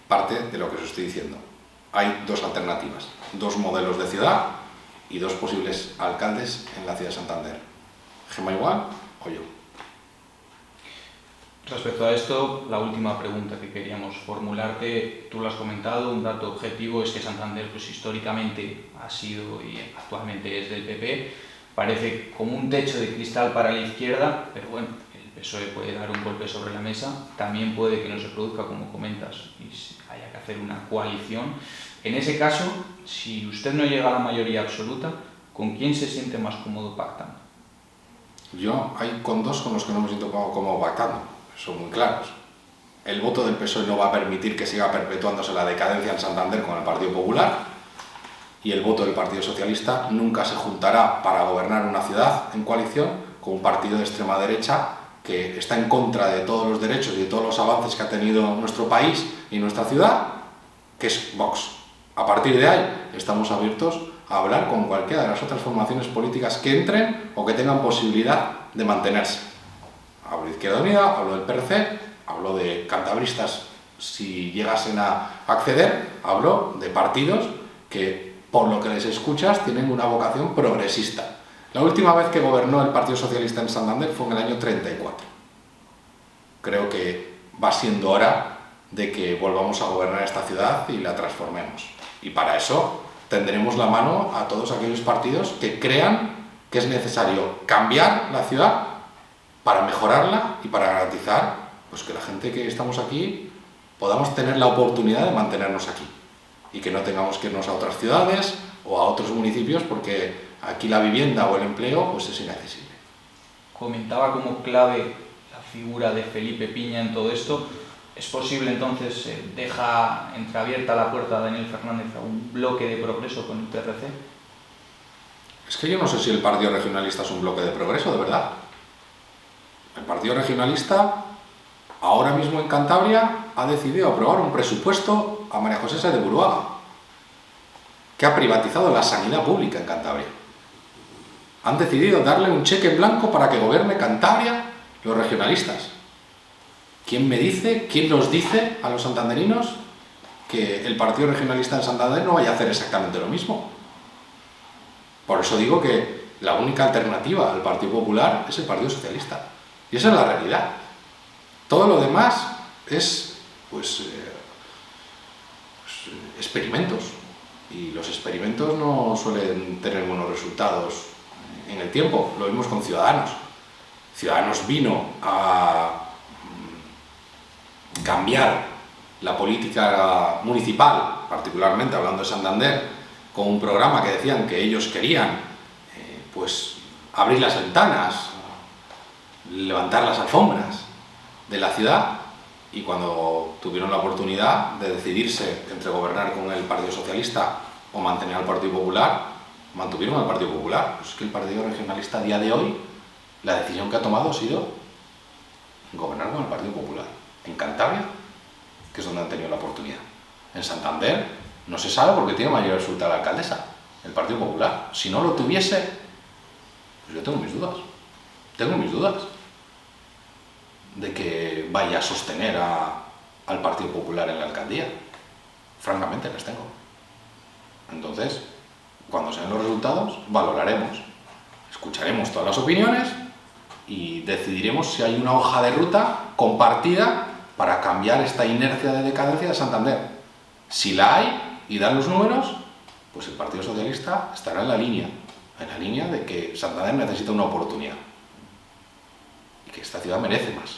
Parte de lo que os estoy diciendo. Hay 2 alternativas, 2 modelos de ciudad y 2 posibles alcaldes en la ciudad de Santander. Gema Igual o yo. Respecto a esto, la última pregunta que queríamos formularte, tú lo has comentado, un dato objetivo es que Santander pues, históricamente ha sido y actualmente es del PP, parece como un techo de cristal para la izquierda, pero bueno, el PSOE puede dar un golpe sobre la mesa, también puede que no se produzca como comentas y haya que hacer una coalición. En ese caso, si usted no llega a la mayoría absoluta, ¿con quién se siente más cómodo pactando? Yo hay con 2 con los que no me siento cómodo pactando. Son muy claros. El voto del PSOE no va a permitir que siga perpetuándose la decadencia en Santander con el Partido Popular y el voto del Partido Socialista nunca se juntará para gobernar una ciudad en coalición con un partido de extrema derecha que está en contra de todos los derechos y de todos los avances que ha tenido nuestro país y nuestra ciudad, que es Vox. A partir de ahí, estamos abiertos a hablar con cualquiera de las otras formaciones políticas que entren o que tengan posibilidad de mantenerse. Hablo de Izquierda Unida, hablo del PRC, hablo de cantabristas si llegasen a acceder, hablo de partidos que, por lo que les escuchas, tienen una vocación progresista. La última vez que gobernó el Partido Socialista en Santander fue en el año 34. Creo que va siendo hora de que volvamos a gobernar esta ciudad y la transformemos. Y para eso tenderemos la mano a todos aquellos partidos que crean que es necesario cambiar la ciudad para mejorarla y para garantizar pues, que la gente que estamos aquí podamos tener la oportunidad de mantenernos aquí y que no tengamos que irnos a otras ciudades o a otros municipios porque aquí la vivienda o el empleo pues, es inaccesible. Comentaba como clave la figura de Felipe Piña en todo esto. ¿Es posible entonces, deja entreabierta la puerta a Daniel Fernández a un bloque de progreso con el PRC? Es que yo no sé si el Partido Regionalista es un bloque de progreso, de verdad. El Partido Regionalista, ahora mismo en Cantabria, ha decidido aprobar un presupuesto a María José Sáenz de Buruaga, que ha privatizado la sanidad pública en Cantabria. Han decidido darle un cheque en blanco para que gobierne Cantabria los regionalistas. ¿Quién nos dice a los santanderinos que el Partido Regionalista en Santander no vaya a hacer exactamente lo mismo? Por eso digo que la única alternativa al Partido Popular es el Partido Socialista. Y esa es la realidad. Todo lo demás es, experimentos. Y los experimentos no suelen tener buenos resultados en el tiempo. Lo vimos con Ciudadanos. Ciudadanos vino a cambiar la política municipal, particularmente hablando de Santander, con un programa que decían que ellos querían abrir las ventanas, levantar las alfombras de la ciudad, y cuando tuvieron la oportunidad de decidirse entre gobernar con el Partido Socialista o mantener al Partido Popular, mantuvieron al Partido Popular. Pues es que el Partido Regionalista a día de hoy, la decisión que ha tomado ha sido gobernar con el Partido Popular. En Cantabria, que es donde han tenido la oportunidad. En Santander no se sabe porque tiene mayor resultado la alcaldesa, el Partido Popular. Si no lo tuviese, pues yo tengo mis dudas. Tengo mis dudas de que vaya a sostener al Partido Popular en la alcaldía. Francamente las tengo. Entonces, cuando sean los resultados, valoraremos, escucharemos todas las opiniones y decidiremos si hay una hoja de ruta compartida para cambiar esta inercia de decadencia de Santander. Si la hay y dan los números, pues el Partido Socialista estará en la línea de que Santander necesita una oportunidad y que esta ciudad merece más.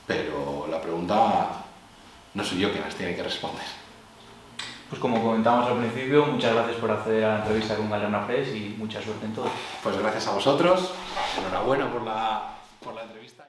Pero la pregunta no soy yo quien las tiene que responder. Pues como comentamos al principio, muchas gracias por acceder a la entrevista con Galeana Press y mucha suerte en todo. Pues gracias a vosotros, enhorabuena por la entrevista.